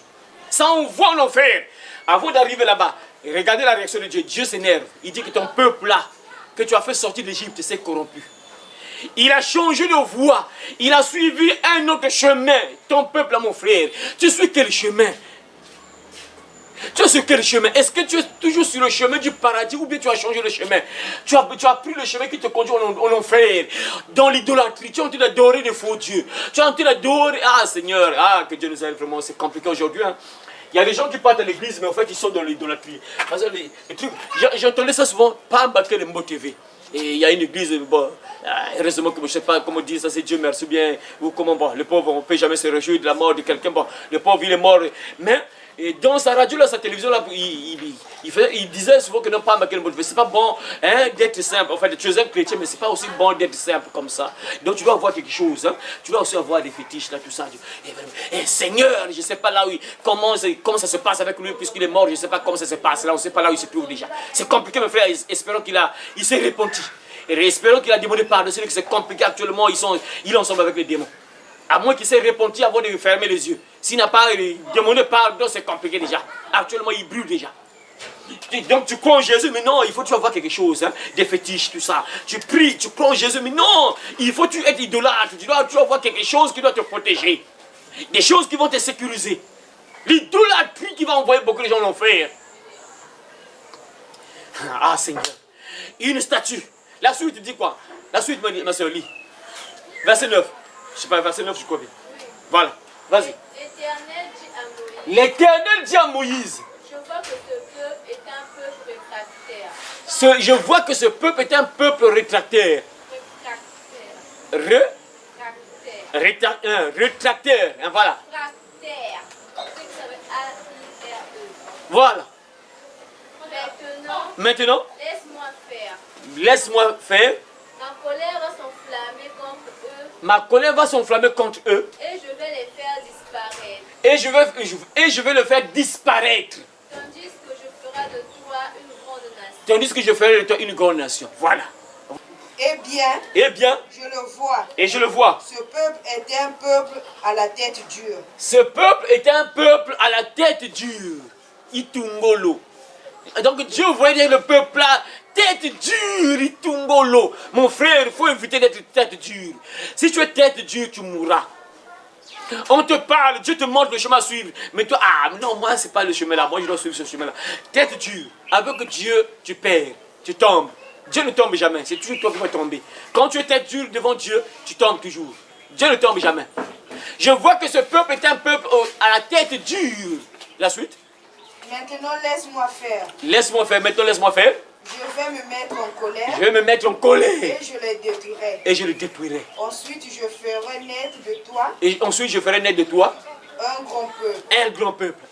Ça envoie en enfer. Avant d'arriver là-bas, regardez la réaction de Dieu. Dieu s'énerve. Il dit que ton peuple là, que tu as fait sortir d'Égypte, s'est corrompu. Il a changé de voie. Il a suivi un autre chemin. Ton peuple là, mon frère, tu suis quel chemin? Tu es sur quel chemin? Est-ce que tu es toujours sur le chemin du paradis ou bien tu as changé le chemin? Tu as pris le chemin qui te conduit en enfer. Dans l'idolâtrie, tu es en train d'adorer des faux dieux. Tu es en train d'adorer... Ah Seigneur, ah que Dieu nous aide vraiment, c'est compliqué aujourd'hui. Hein. Il y a des gens qui partent à l'église, mais en fait ils sont dans l'idolâtrie. J'entendais ça souvent, pas embarquer les mots TV. Et il y a une église, bon, heureusement que je ne sais pas comment dire ça, c'est Dieu merci bien, ou comment, bon, le pauvre, on ne peut jamais se réjouir de la mort de quelqu'un, bon, le pauvre il est mort, mais et dans sa radio, là, sa télévision, là, il disait souvent que non, pas marquer le mot de vie. C'est pas bon hein, d'être simple. En fait, tu es un chrétien, mais c'est pas aussi bon d'être simple comme ça. Donc tu dois avoir quelque chose. Hein. Tu dois aussi avoir des fétiches, là, tout ça. Et Seigneur, je ne sais pas là où comment ça se passe avec lui, puisqu'il est mort. Je ne sais pas comment ça se passe. Là, on ne sait pas là où il se trouve déjà. C'est compliqué, mes frères. Espérons qu'il s'est repenti. Et espérons qu'il a demandé pardon. C'est que c'est compliqué actuellement. Il est ensemble avec les démons. À moins qu'il s'est repenti avant de fermer les yeux. S'il n'a pas demandé pardon, c'est compliqué déjà. Actuellement, il brûle déjà. Donc tu crois en Jésus, mais non, il faut que tu avoir quelque chose, hein, des fétiches, tout ça. Tu pries, tu crois en Jésus, mais non, il faut que tu être idolâtre. Tu dois avoir quelque chose qui doit te protéger. Des choses qui vont te sécuriser. L'idolâtrie qui va envoyer beaucoup de gens en enfer. Ah Seigneur. Une statue. La suite dit quoi? La suite, ma soeur, lis. Verset 9. Je ne sais pas, verset 9, je crois bien. Voilà, vas-y. Et L'Éternel dit à Moïse. Je vois que ce peuple est un peuple rétractaire. Rétractaire. Hein, voilà. Voilà. Maintenant, laisse-moi faire. Ma colère va s'enflammer contre eux. Ma colère va s'enflammer contre eux. Et je vais les faire disparaître. Et je vais le faire disparaître. Tandis que je ferai de toi une grande nation. Tandis que je ferai de toi une grande nation. Voilà. Eh bien, je le vois. Et je le vois. Ce peuple est un peuple à la tête dure. Ce peuple est un peuple à la tête dure. Itungolo. Donc Dieu voyait le peuple là, tête dure, Itungolo. Mon frère, il faut éviter d'être tête dure. Si tu es tête dure, tu mourras. On te parle, Dieu te montre le chemin à suivre. Mais toi, ah non, moi c'est pas le chemin là, moi je dois suivre ce chemin là. Tête dure. Avec Dieu, tu perds, tu tombes. Dieu ne tombe jamais, c'est toujours toi qui vas tomber. Quand tu es tête dure devant Dieu, tu tombes toujours. Dieu ne tombe jamais. Je vois que ce peuple est un peuple à la tête dure. La suite. Maintenant, laisse-moi faire. Laisse-moi faire, maintenant laisse-moi faire. Je vais me mettre en colère. Je vais me mettre en colère. Et je les détruirai. Et je le détruirai. Ensuite, je ferai naître de toi. Et ensuite, je ferai naître de toi. Un grand peuple. Un grand peuple.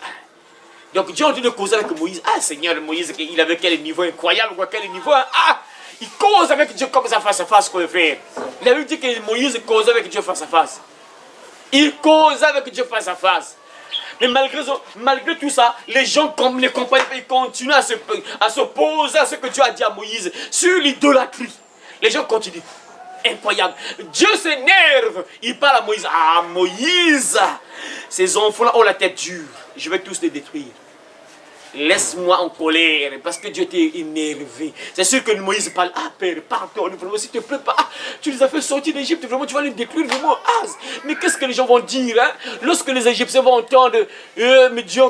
Donc Dieu a dû causer avec Moïse. Ah Seigneur, Moïse, il avait quel niveau incroyable, quoi, quel niveau. Hein? Ah, il cause avec Dieu comme ça face à face, quoi, le frère. Il avait dit que Moïse causait avec Dieu face à face. Il cause avec Dieu face à face. Mais malgré tout ça, les gens ne comprennent pas, ils continuent à s'opposer à ce que Dieu a dit à Moïse sur l'idolâtrie. Les gens continuent. Incroyable. Dieu s'énerve. Il parle à Moïse. Ah, Moïse, ces enfants-là ont la tête dure. Je vais tous les détruire. Laisse-moi en colère, parce que Dieu était énervé. C'est sûr que Moïse parle. Ah, Père, pardonne, vraiment, s'il te plaît, pas. Ah, tu les as fait sortir d'Égypte, vraiment, tu vas les détruire, vraiment. Ah, mais qu'est-ce que les gens vont dire, hein? Lorsque les Égyptiens vont entendre, mais Dieu,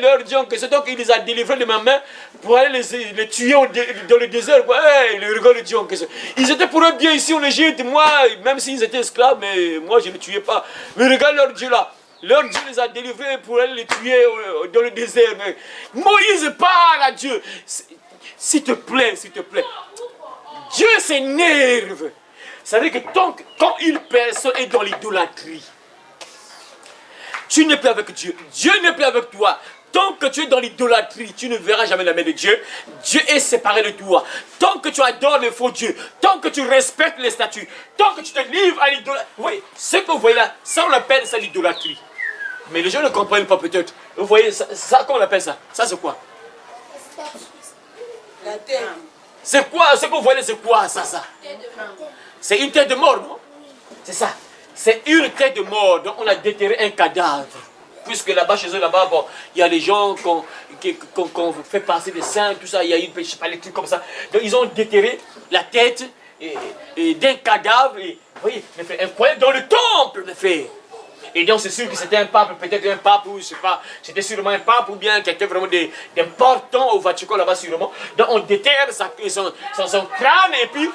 leur Dieu, que c'est donc il les a délivrés de ma main pour aller les tuer dans le désert. Le regard de Dieu, que c'est. Ils étaient pour eux bien ici en Égypte, moi, même s'ils étaient esclaves, mais moi, je ne les tuais pas. Mais regarde leur Dieu là. Leur Dieu les a délivrés pour aller les tuer dans le désert. Mais Moïse parle à Dieu. S'il te plaît, s'il te plaît. Dieu s'énerve. Ça veut dire que quand une personne est dans l'idolâtrie, tu n'es plus avec Dieu. Dieu n'est plus avec toi. Tant que tu es dans l'idolâtrie, tu ne verras jamais la main de Dieu. Dieu est séparé de toi. Tant que tu adores le faux Dieu, tant que tu respectes les statuts, tant que tu te livres à l'idolâtrie. Oui, ce que vous voyez là, ça on appelle ça l'idolâtrie. Mais les gens ne comprennent pas peut-être. Vous voyez, ça comment on appelle ça? Ça c'est quoi? La tête. C'est quoi? Ce que vous voyez, c'est quoi ça? C'est une tête de mort, non? C'est ça. C'est une tête de mort. Donc on a déterré un cadavre. Puisque là-bas, chez eux, là-bas, bon, il y a les gens qu'on fait passer des saints, tout ça, il y a eu, je sais pas, les trucs comme ça. Donc ils ont déterré la tête d'un cadavre, et, vous voyez, incroyable, dans le temple, mes frères. Et donc c'est sûr que c'était un pape, peut-être un pape, ou je sais pas, c'était sûrement un pape, ou bien quelqu'un vraiment d'important au Vatican, là-bas, sûrement. Donc on déterre son crâne, et puis,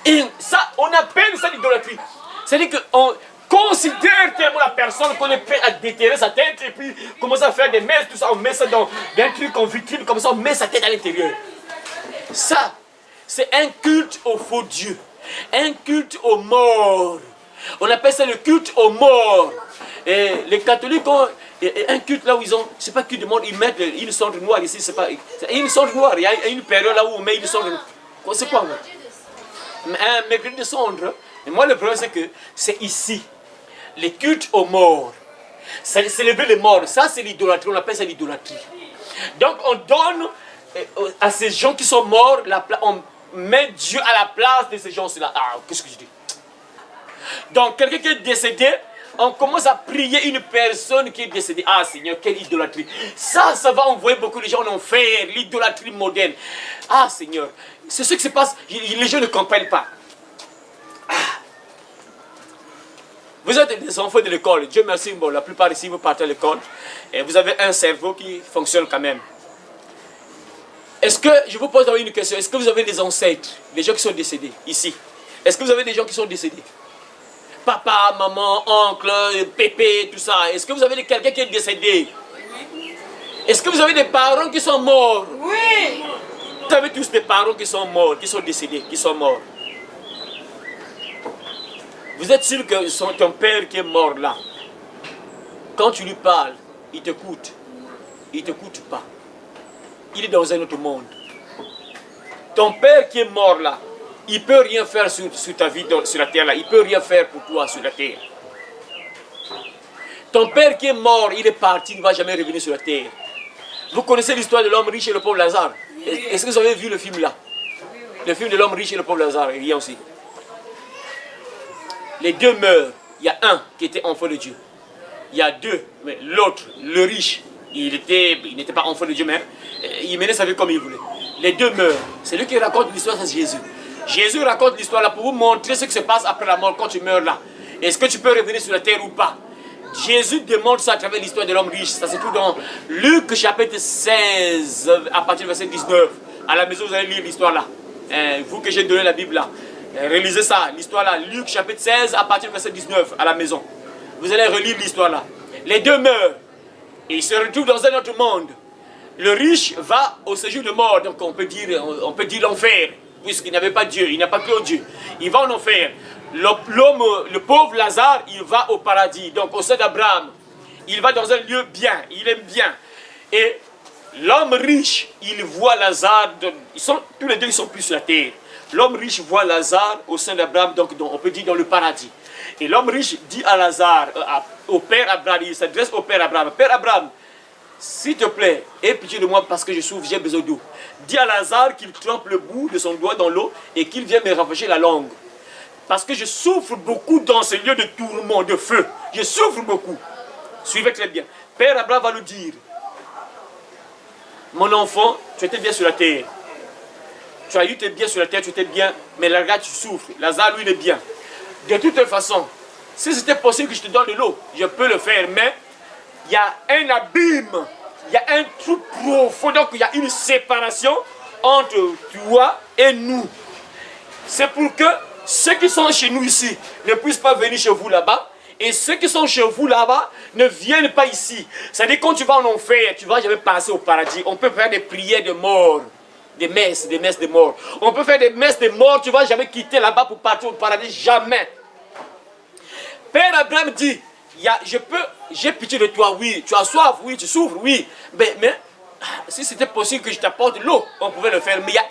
et ça, on appelle ça l'idolâtrie. C'est-à-dire qu'on considère tellement la personne qu'on est prêt à déterrer sa tête et puis commence à faire des messes, tout ça, on met ça dans un truc en vitrine, comme ça on met sa tête à l'intérieur. Ça, c'est un culte au faux Dieu, un culte aux morts. On appelle ça le culte aux morts. Et les catholiques ont un culte là où ils ont, c'est pas culte de mort, ils mettent une cendre noire ici, c'est pas une cendre noire, il y a une période là où on met une cendre noire. C'est quoi? Un mercredi de cendre. Mais moi le problème c'est que c'est ici. Les cultes aux morts, célébrer les morts, ça c'est l'idolâtrie, on appelle ça l'idolâtrie. Donc on donne à ces gens qui sont morts, on met Dieu à la place de ces gens-là. Ah, qu'est-ce que je dis? Donc quelqu'un qui est décédé, on commence à prier une personne qui est décédée. Ah Seigneur, quelle idolâtrie. Ça va envoyer beaucoup de gens en enfer, l'idolâtrie moderne. Ah Seigneur, c'est ce qui se passe, les gens ne comprennent pas. Vous êtes des enfants de l'école, Dieu merci, bon, la plupart ici vous partez à l'école et vous avez un cerveau qui fonctionne quand même. Est-ce que, je vous pose une question, est-ce que vous avez des ancêtres, des gens qui sont décédés ici? Est-ce que vous avez des gens qui sont décédés? papa, maman, oncle, pépé, tout ça. Est-ce que vous avez quelqu'un qui est décédé? Est-ce que vous avez des parents qui sont morts? Oui. Vous avez tous des parents qui sont morts, qui sont décédés, qui sont morts. Vous êtes sûr que c'est ton père qui est mort là? Quand tu lui parles, il t'écoute. Il ne t'écoute pas. Il est dans un autre monde. Ton père qui est mort là, il ne peut rien faire sur ta vie sur la terre là. Il ne peut rien faire pour toi sur la terre. Ton père qui est mort, il est parti, il ne va jamais revenir sur la terre. Vous connaissez l'histoire de l'homme riche et le pauvre Lazare? Est-ce que vous avez vu le film là? Le film de l'homme riche et le pauvre Lazare, il y a aussi. Les deux meurent. Il y a un qui était enfant de Dieu. Il y a deux, mais l'autre, le riche, il n'était pas enfant de Dieu, mais il menait sa vie comme il voulait. Les deux meurent. C'est lui qui raconte l'histoire, c'est Jésus. Jésus raconte l'histoire là pour vous montrer ce qui se passe après la mort quand tu meurs là. Est-ce que tu peux revenir sur la terre ou pas? Jésus demande ça à travers l'histoire de l'homme riche. Ça c'est tout dans Luc chapitre 16, à partir du verset 19. À la maison, vous allez lire l'histoire là. Vous que j'ai donné la Bible là. Relisez ça, l'histoire là. Luc chapitre 16, à partir du verset 19, à la maison. Vous allez relire l'histoire là. Les deux meurent. Et ils se retrouvent dans un autre monde. Le riche va au séjour de mort. Donc on peut dire l'enfer. Puisqu'il n'avait pas Dieu, il n'a pas cru au Dieu. Il va en enfer. L'homme, le pauvre Lazare, il va au paradis. Donc au sein d'Abraham. Il va dans un lieu bien. Il aime bien. Et l'homme riche, il voit Lazare. Tous les deux, ils sont plus sur la terre. L'homme riche voit Lazare au sein d'Abraham. Donc on peut dire dans le paradis. Et l'homme riche dit à Lazare, au père Abraham, il s'adresse au père Abraham. Père Abraham, s'il te plaît, aie pitié de moi parce que je souffre, j'ai besoin d'eau. Dis à Lazare qu'il trempe le bout de son doigt dans l'eau et qu'il vienne me rafraîchir la langue. Parce que je souffre beaucoup dans ce lieu de tourment, de feu. Je souffre beaucoup. Suivez très bien. Père Abraham va lui dire, mon enfant, tu étais bien sur la terre. Tu as eu tes biens sur la terre, tu étais bien, mais là, tu souffres. Lazare, lui, il est bien. De toute façon, si c'était possible que je te donne de l'eau, je peux le faire, mais il y a un abîme, il y a un trou profond, donc il y a une séparation entre toi et nous. C'est pour que ceux qui sont chez nous ici ne puissent pas venir chez vous là-bas, et ceux qui sont chez vous là-bas ne viennent pas ici. C'est-à-dire quand tu vas en enfer, tu ne vas jamais passer au paradis. On peut faire des prières de mort. Des messes de mort. On peut faire des messes de mort, tu ne vas jamais quitter là-bas pour partir au paradis, jamais. Père Abraham dit, j'ai pitié de toi, oui, tu as soif, oui, tu souffres, oui. Mais si c'était possible que je t'apporte de l'eau, on pouvait le faire. Mais il y a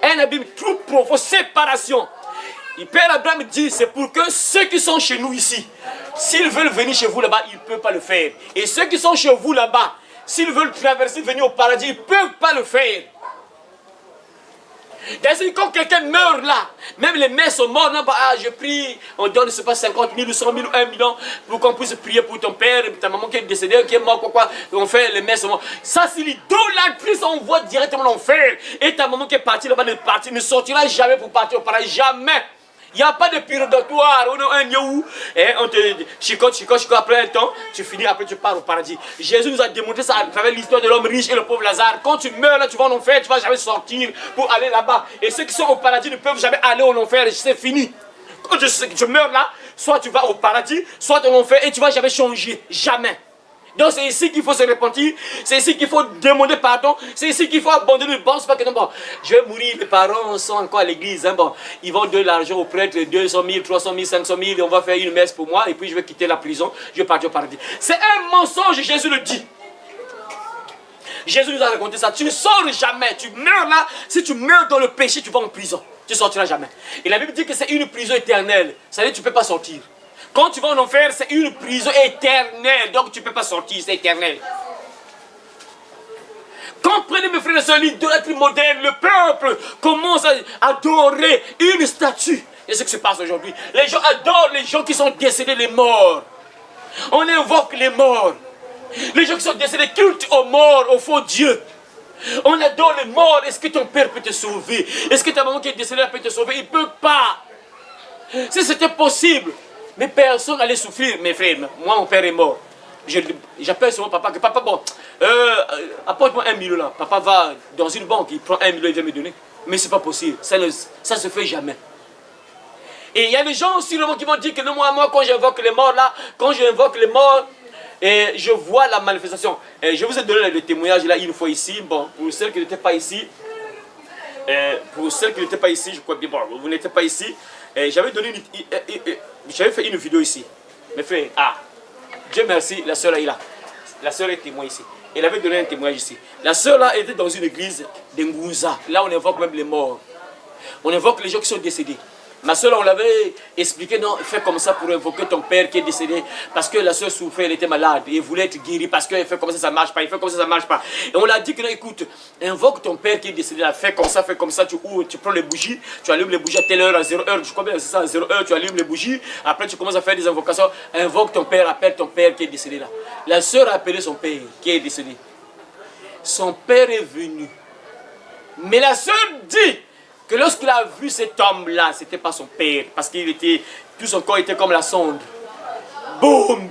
un abîme trop profond, séparation. Et Père Abraham dit, c'est pour que ceux qui sont chez nous ici, s'ils veulent venir chez vous là-bas, ils ne peuvent pas le faire. Et ceux qui sont chez vous là-bas, s'ils veulent traverser, venir au paradis, ils ne peuvent pas le faire. C'est-à-dire quand quelqu'un meurt là, même les mères sont mortes, non, je prie, on donne, je sais pas, 50 000 100 000 ou 1 million pour qu'on puisse prier pour ton père, ta maman qui est décédée, qui est morte, quoi, on fait, les mères sont mortes. Ça, c'est l'idolâtrie, on voit directement l'enfer. Et ta maman qui est partie là-bas, ne sortira jamais pour partir au paradis, jamais. Il n'y a pas de purgatoire, un lieu où on te chicote, après un temps, tu finis, après tu pars au paradis. Jésus nous a démontré ça à travers l'histoire de l'homme riche et le pauvre Lazare. Quand tu meurs là, tu vas en enfer, tu ne vas jamais sortir pour aller là-bas. Et ceux qui sont au paradis ne peuvent jamais aller en enfer, c'est fini. Quand tu meurs là, soit tu vas au paradis, soit en enfer et tu ne vas jamais changer, jamais. Donc c'est ici qu'il faut se repentir, c'est ici qu'il faut demander pardon, c'est ici qu'il faut abandonner le bon. C'est pas que non, bon, je vais mourir, les parents sont encore à l'église, hein, bon, ils vont donner l'argent au prêtre, 200 000, 300 000, 500 000, on va faire une messe pour moi et puis je vais quitter la prison, je vais partir au paradis. C'est un mensonge, Jésus le dit. Jésus nous a raconté ça, tu ne sors jamais, tu meurs là, si tu meurs dans le péché, tu vas en prison, tu ne sortiras jamais. Et la Bible dit que c'est une prison éternelle, ça veut dire que tu ne peux pas sortir. Quand tu vas en enfer, c'est une prison éternelle. Donc tu ne peux pas sortir, c'est éternel. Comprenez mes frères et sœurs, l'idolâtrie moderne, le peuple commence à adorer une statue. Et c'est ce qui se passe aujourd'hui. Les gens adorent les gens qui sont décédés, les morts. On invoque les morts. Les gens qui sont décédés cultent aux morts, aux faux dieux. On adore les morts. Est-ce que ton père peut te sauver? Est-ce que ta maman qui est décédée peut te sauver? Il ne peut pas. Si c'était possible. Mais personne n'allait souffrir, mes frères. Moi, mon père est mort. J'appelle sur mon papa, que papa, bon, apporte-moi 1 million là. Papa va dans une banque, il prend 1 million, il vient me donner. Mais ce n'est pas possible. Ça ne se fait jamais. Et il y a des gens aussi qui vont dire que non, moi quand j'invoque les morts là, quand j'invoque les morts, et je vois la manifestation. Et je vous ai donné le témoignage là une fois ici. Bon, pour celles qui n'étaient pas ici, je crois bien, bon, vous n'étiez pas ici. J'avais fait une vidéo ici. Mes frères, Dieu merci, la sœur là est là. La sœur est témoin ici. Elle avait donné un témoignage ici. La sœur là était dans une église de Ngunza. Là, on invoque même les morts. On invoque les gens qui sont décédés. Ma soeur, on l'avait expliqué, non, fais comme ça pour invoquer ton père qui est décédé. Parce que la soeur souffrait, elle était malade. Et elle voulait être guérie parce qu'elle fait comme ça ne marche pas. Il fait comme ça ne marche pas. Et on l'a dit que non, écoute, invoque ton père qui est décédé. Là, fais comme ça, tu prends les bougies, tu allumes les bougies à telle heure, à 0 heure, je crois bien, c'est ça, à 0 heure, tu allumes les bougies. Après, tu commences à faire des invocations. Invoque ton père, appelle ton père qui est décédé là. La soeur a appelé son père qui est décédé. Son père est venu. Mais la soeur dit que lorsqu'il a vu cet homme-là, ce n'était pas son père, parce qu'il était, tout son corps était comme la cendre. Boum!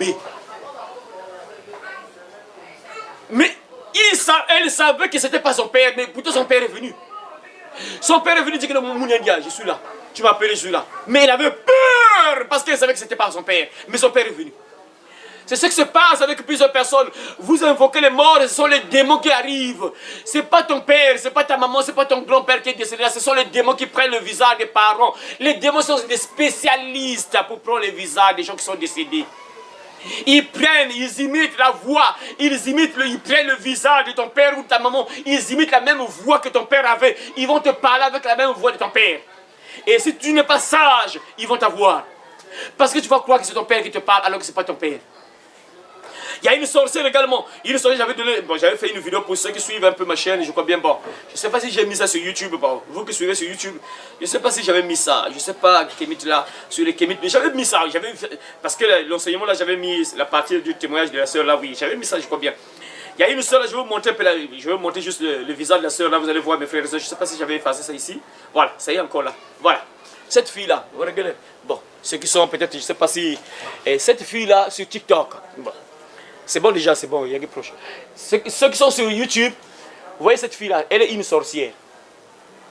Mais elle savait que ce n'était pas son père, mais pourtant son père est venu. Son père est venu dire que mon Mouniandia, je suis là. Tu m'as appelé, je suis là. Mais elle avait peur, parce qu'elle savait que ce n'était pas son père, mais son père est venu. C'est ce qui se passe avec plusieurs personnes. Vous invoquez les morts, ce sont les démons qui arrivent. Ce n'est pas ton père, ce n'est pas ta maman, ce n'est pas ton grand-père qui est décédé. Ce sont les démons qui prennent le visage des parents. Les démons sont des spécialistes pour prendre le visage des gens qui sont décédés. Ils prennent, ils imitent la voix, ils prennent le visage de ton père ou de ta maman. Ils imitent la même voix que ton père avait. Ils vont te parler avec la même voix de ton père. Et si tu n'es pas sage, ils vont t'avoir. Parce que tu vas croire que c'est ton père qui te parle alors que ce n'est pas ton père. Il y a une sorcière également. Une sorcière, j'avais fait une vidéo pour ceux qui suivent un peu ma chaîne, je crois bien. Bon, je ne sais pas si j'ai mis ça sur YouTube. Bon, vous qui suivez sur YouTube, je ne sais pas si j'avais mis ça. Je ne sais pas, Kémit là, sur les Kémit. Mais j'avais mis ça. Parce que l'enseignement là, j'avais mis la partie du témoignage de la sœur là, oui. J'avais mis ça, je crois bien. Il y a une sœur là, je vais vous montrer un peu là, je vais vous montrer juste le visage de la sœur là, vous allez voir mes frères et sœurs. Je ne sais pas si j'avais effacé ça ici. Voilà, ça y est encore là. Voilà. Cette fille là, vous regardez. Bon, ceux qui sont peut-être, je ne sais pas si. Cette fille là sur TikTok. Bon. C'est bon déjà, c'est bon, il y a des proches. Ceux qui sont sur YouTube, vous voyez cette fille-là, elle est une sorcière.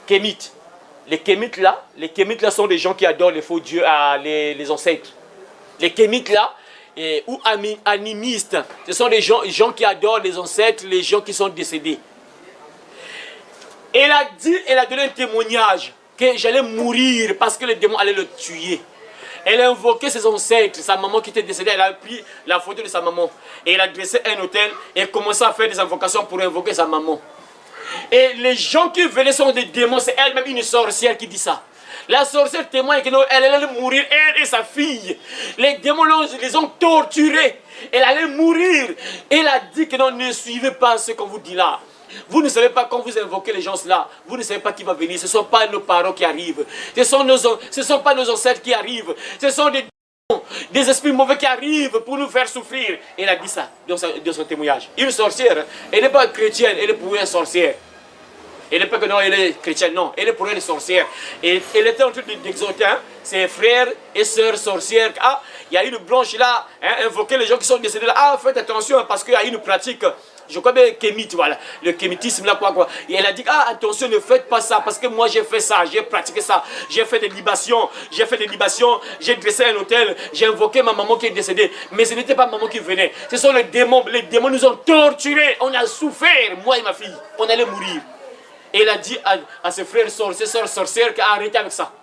Kémite. Les Kémites là sont des gens qui adorent les faux dieux, les ancêtres. Les Kémites là, ou animistes, ce sont des gens qui adorent les ancêtres, les gens qui sont décédés. Elle a donné un témoignage que j'allais mourir parce que les démons allaient le tuer. Elle a invoqué ses ancêtres, sa maman qui était décédée, elle a pris la photo de sa maman. Et elle a dressé un autel et commencé à faire des invocations pour invoquer sa maman. Et les gens qui venaient sont des démons, c'est elle-même une sorcière qui dit ça. La sorcière témoigne qu'elle allait mourir, elle et sa fille. Les démons les ont torturés. Elle allait mourir. Elle a dit que non, ne suivez pas ce qu'on vous dit là. Vous ne savez pas quand vous invoquez les gens là, vous ne savez pas qui va venir. Ce ne sont pas nos parents qui arrivent. Ce ne sont pas nos ancêtres qui arrivent. Ce sont des esprits mauvais qui arrivent pour nous faire souffrir. Elle a dit ça dans son témoignage. Une sorcière, elle n'est pas chrétienne, elle est pour une sorcière. Elle n'est pas que non, elle est chrétienne, non. Elle est pour une sorcière. Et elle était en train d'exhorter ses frères et sœurs sorcières. Ah, il y a une blanche là, invoquer les gens qui sont décédés là. Ah, faites attention parce qu'il y a une pratique. Je crois bien kémite, voilà, le kémitisme là, quoi. Et elle a dit, ah, attention, ne faites pas ça, parce que moi j'ai fait ça, j'ai pratiqué ça, j'ai fait des libations, j'ai dressé un hôtel, j'ai invoqué ma maman qui est décédée. Mais ce n'était pas maman qui venait, ce sont les démons nous ont torturés, on a souffert, moi et ma fille, on allait mourir. Et elle a dit à ses frères, ses soeurs sorcières, qu'arrêtez avec ça.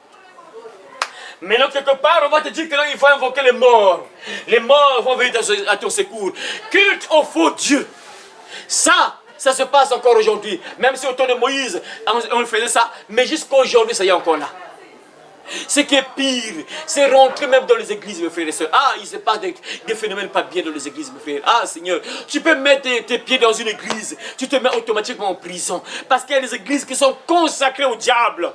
Maintenant, quelque part, on va te dire que là, il faut invoquer les morts. Les morts vont venir à ton secours. Culte au faux Dieu. Ça se passe encore aujourd'hui. Même si au temps de Moïse, on faisait ça. Mais jusqu'à aujourd'hui, ça y est encore là. Ce qui est pire, c'est rentrer même dans les églises, mes frères et sœurs. Ah, il se passe des phénomènes pas bien dans les églises, mes frères. Ah, Seigneur, tu peux mettre tes pieds dans une église, tu te mets automatiquement en prison. Parce qu'il y a des églises qui sont consacrées au diable.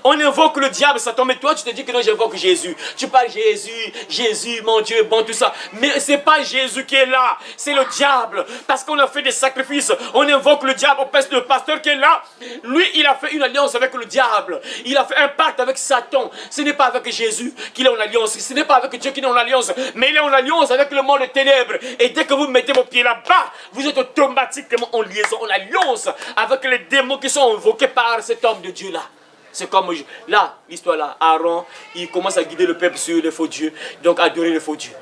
On invoque le diable, Satan, mais toi tu te dis que non, j'invoque Jésus. Tu parles Jésus, mon Dieu, bon, tout ça. Mais c'est pas Jésus qui est là, c'est le diable. Parce qu'on a fait des sacrifices, on invoque le diable. Le pasteur qui est là, lui, il a fait une alliance avec le diable. Il a fait un pacte avec Satan. Ce n'est pas avec Jésus qu'il est en alliance, ce n'est pas avec Dieu qu'il est en alliance, mais il est en alliance avec le monde des ténèbres. Et dès que vous mettez vos pieds là-bas, vous êtes automatiquement en liaison, en alliance avec les démons qui sont invoqués par cet homme de Dieu là. C'est comme là, l'histoire là, Aaron, il commence à guider le peuple sur les faux dieux, donc adorer les faux dieux.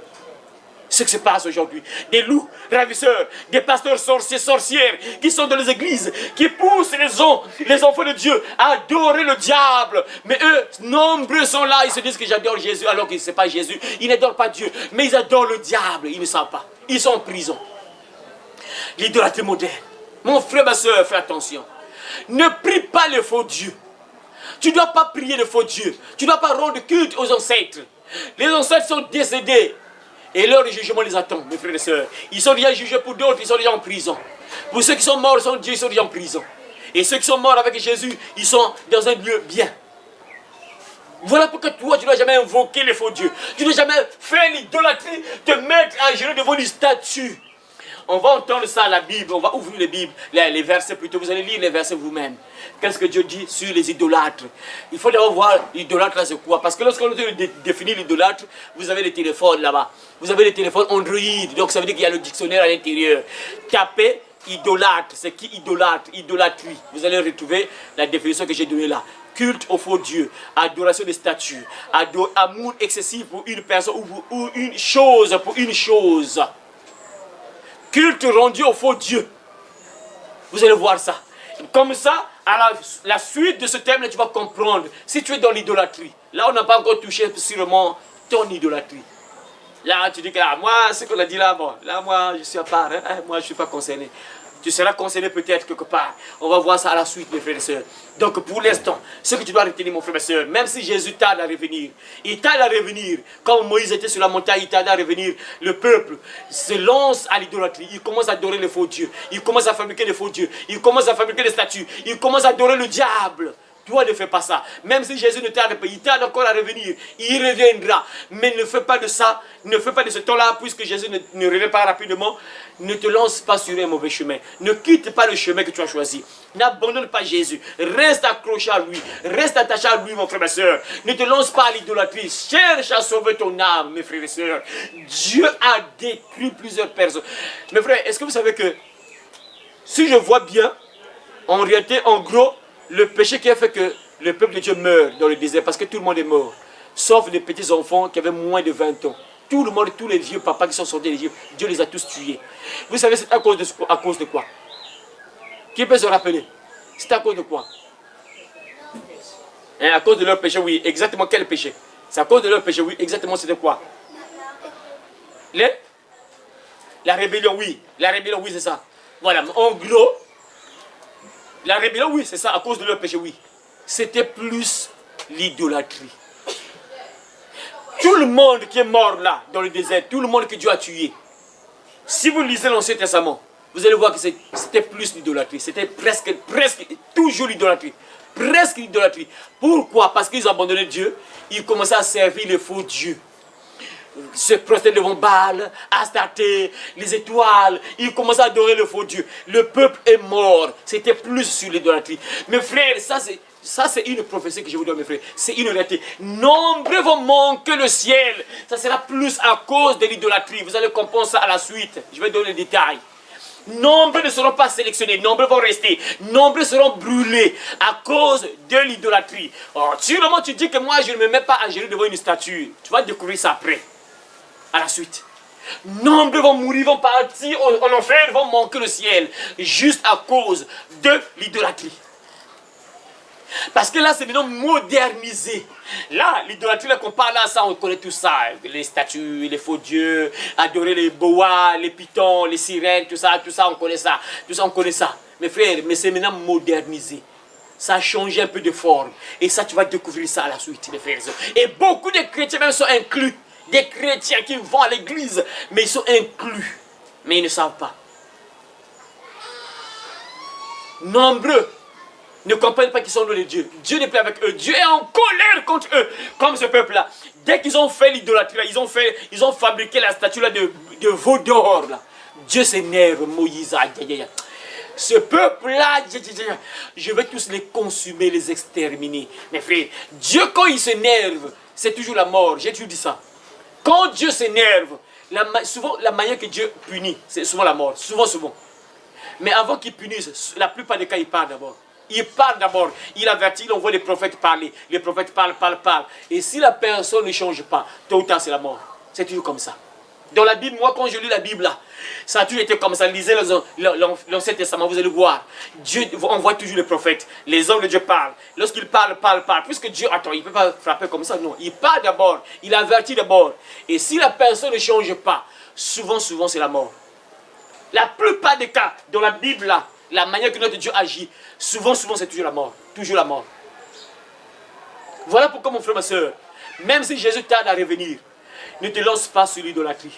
Ce qui se passe aujourd'hui, des loups ravisseurs, des pasteurs sorciers, sorcières, qui sont dans les églises, qui poussent les enfants de Dieu à adorer le diable. Mais eux, nombreux sont là, ils se disent que j'adore Jésus, alors que ce n'est pas Jésus. Ils n'adorent pas Dieu, mais ils adorent le diable, ils ne savent pas. Ils sont en prison. L'idolâtrie moderne. Mon frère, ma soeur, fais attention. Ne prie pas les faux dieux. Tu ne dois pas prier les faux dieux. Tu ne dois pas rendre culte aux ancêtres. Les ancêtres sont décédés. Et leur jugement les attend, mes frères et sœurs. Ils sont déjà jugés pour d'autres, ils sont déjà en prison. Pour ceux qui sont morts sans Dieu, ils sont déjà en prison. Et ceux qui sont morts avec Jésus, ils sont dans un lieu bien. Voilà pourquoi toi, tu ne dois jamais invoquer les faux dieux. Tu ne dois jamais faire l'idolâtrie, te mettre à genoux devant une statue. On va entendre ça à la Bible, on va ouvrir les Bibles, les versets plutôt. Vous allez lire les versets vous-même. Qu'est-ce que Dieu dit sur les idolâtres? Il faut d'abord voir l'idolâtre là, c'est quoi? Parce que lorsqu'on définit l'idolâtre, vous avez les téléphones là-bas. Vous avez les téléphones Android, donc ça veut dire qu'il y a le dictionnaire à l'intérieur. Tapez idolâtre, c'est qui idolâtre? Idolâtrie. Vous allez retrouver la définition que j'ai donnée là. Culte au faux Dieu, adoration des statues, amour excessif pour une personne ou une chose pour une chose. Culte rendu au faux Dieu. Vous allez voir ça. Comme ça, à la suite de ce thème-là, tu vas comprendre. Si tu es dans l'idolâtrie, là, on n'a pas encore touché sûrement ton idolâtrie. Là, tu dis que là, moi, ce qu'on a dit là, bon, là, moi, je suis à part. Hein, moi, je ne suis pas concerné. Tu seras concerné peut-être quelque part. On va voir ça à la suite, mes frères et sœurs. Donc, pour l'instant, ce que tu dois retenir, mon frère et sœur, même si Jésus tarde à revenir, il tarde à revenir. Comme Moïse était sur la montagne, il tarde à revenir. Le peuple se lance à l'idolâtrie. Il commence à adorer les faux dieux. Il commence à fabriquer des faux dieux. Il commence à fabriquer des statues. Il commence à adorer le diable. Toi, ne fais pas ça. Même si Jésus ne tarde pas, il tarde encore à revenir. Il reviendra. Mais ne fais pas de ça. Ne fais pas de ce temps-là, puisque Jésus ne revient pas rapidement. Ne te lance pas sur un mauvais chemin. Ne quitte pas le chemin que tu as choisi. N'abandonne pas Jésus. Reste accroché à lui. Reste attaché à lui, mon frère et ma soeur. Ne te lance pas à l'idolâtrie. Cherche à sauver ton âme, mes frères et sœurs. Dieu a détruit plusieurs personnes. Mes frères, est-ce que vous savez que si je vois bien, en réalité, en gros, le péché qui a fait que le peuple de Dieu meurt dans le désert, parce que tout le monde est mort, sauf les petits enfants qui avaient moins de 20 ans. Tout le monde, tous les vieux papas qui sont sortis d'Égypte, Dieu les a tous tués. Vous savez, c'est à cause de quoi? Qui peut se rappeler? C'est à cause de quoi? Hein, à cause de leur péché, oui. Exactement, quel péché? C'est à cause de leur péché, oui. Exactement, c'était quoi? La rébellion, oui. La rébellion, oui, c'est ça. Voilà, en gros, la rébellion, oui, c'est ça, à cause de leur péché, oui. C'était plus l'idolâtrie. Tout le monde qui est mort là, dans le désert, tout le monde que Dieu a tué, si vous lisez l'Ancien Testament, vous allez voir que c'était plus l'idolâtrie. C'était presque toujours l'idolâtrie. Presque l'idolâtrie. Pourquoi? Parce qu'ils abandonnaient Dieu, ils commençaient à servir les faux dieux. Se prosterner devant Baal, Astarté, les étoiles. Ils commençaient à adorer le faux Dieu. Le peuple est mort. C'était plus sur l'idolâtrie. Mes frères, ça c'est une prophétie que je vous donne, mes frères. C'est une réalité. Nombreux vont manquer le ciel. Ça sera plus à cause de l'idolâtrie. Vous allez comprendre ça à la suite. Je vais donner les détails. Nombreux ne seront pas sélectionnés, nombreux vont rester, nombreux seront brûlés à cause de l'idolâtrie. Oh, sûrement tu dis que moi je ne me mets pas à genoux devant une statue. Tu vas découvrir ça après, à la suite. Nombreux vont mourir, vont partir en enfer, vont manquer le ciel, juste à cause de l'idolâtrie. Parce que là, c'est maintenant modernisé. Là, l'idolâtrie qu'on parle là, ça, on connaît tout ça. Les statues, les faux dieux, adorer les boas, les pitons, les sirènes, tout ça, on connaît ça. Tout ça, on connaît ça. Mes frères, mais c'est maintenant modernisé. Ça a changé un peu de forme. Et ça, tu vas découvrir ça à la suite, mes frères. Et beaucoup de chrétiens même sont inclus. Des chrétiens qui vont à l'église, mais ils sont inclus. Mais ils ne savent pas. Nombreux ne comprennent pas qu'ils sont loin de Dieu. Dieu n'est plus avec eux. Dieu est en colère contre eux. Comme ce peuple-là. Dès qu'ils ont fait l'idolâtrie, ils ont fabriqué la statue là de veau d'or. Dieu s'énerve, Moïse. Ce peuple-là, je vais tous les consumer, les exterminer. Mes frères, Dieu quand il s'énerve, c'est toujours la mort. J'ai toujours dit ça. Quand Dieu s'énerve, souvent la manière que Dieu punit, c'est souvent la mort. Souvent. Mais avant qu'il punisse, la plupart des cas, il part d'abord. Il parle d'abord, il avertit, il envoie les prophètes parler. Les prophètes parlent. Et si la personne ne change pas, tôt ou tard c'est la mort. C'est toujours comme ça. Dans la Bible, moi quand je lis la Bible là, ça a toujours été comme ça. Lisez l'Ancien Testament, vous allez voir. Dieu envoie toujours les prophètes. Les hommes de Dieu parlent. Lorsqu'ils parlent. Puisque Dieu, attends, il ne peut pas frapper comme ça, non. Il parle d'abord, il avertit d'abord. Et si la personne ne change pas, souvent c'est la mort. La plupart des cas, dans la Bible là, la manière que notre Dieu agit, souvent c'est toujours la mort. Toujours la mort. Voilà pourquoi mon frère, ma soeur, même si Jésus tarde à revenir, ne te lance pas sur l'idolâtrie.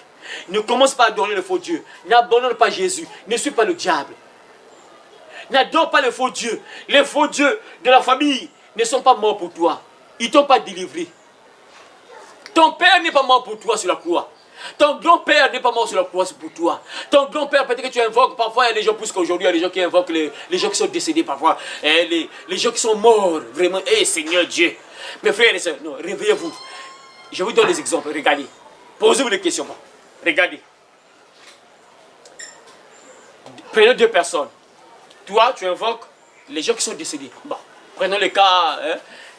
Ne commence pas à adorer le faux Dieu. N'abandonne pas Jésus. Ne suis pas le diable. N'adore pas le faux Dieu. Les faux dieux de la famille ne sont pas morts pour toi. Ils ne t'ont pas délivré. Ton père n'est pas mort pour toi sur la croix. Ton grand-père n'est pas mort sur la croix pour toi. Ton grand-père, peut-être que tu invoques, parfois il y a des gens, plus qu'aujourd'hui, il y a des gens qui invoquent les gens qui sont décédés parfois. Les gens qui sont morts, vraiment. Seigneur Dieu. Mes frères et sœurs, non, réveillez-vous. Je vous donne des exemples, regardez. Posez-vous des questions. Regardez. Prenez deux personnes. Toi, tu invoques les gens qui sont décédés. Bon, prenons le cas,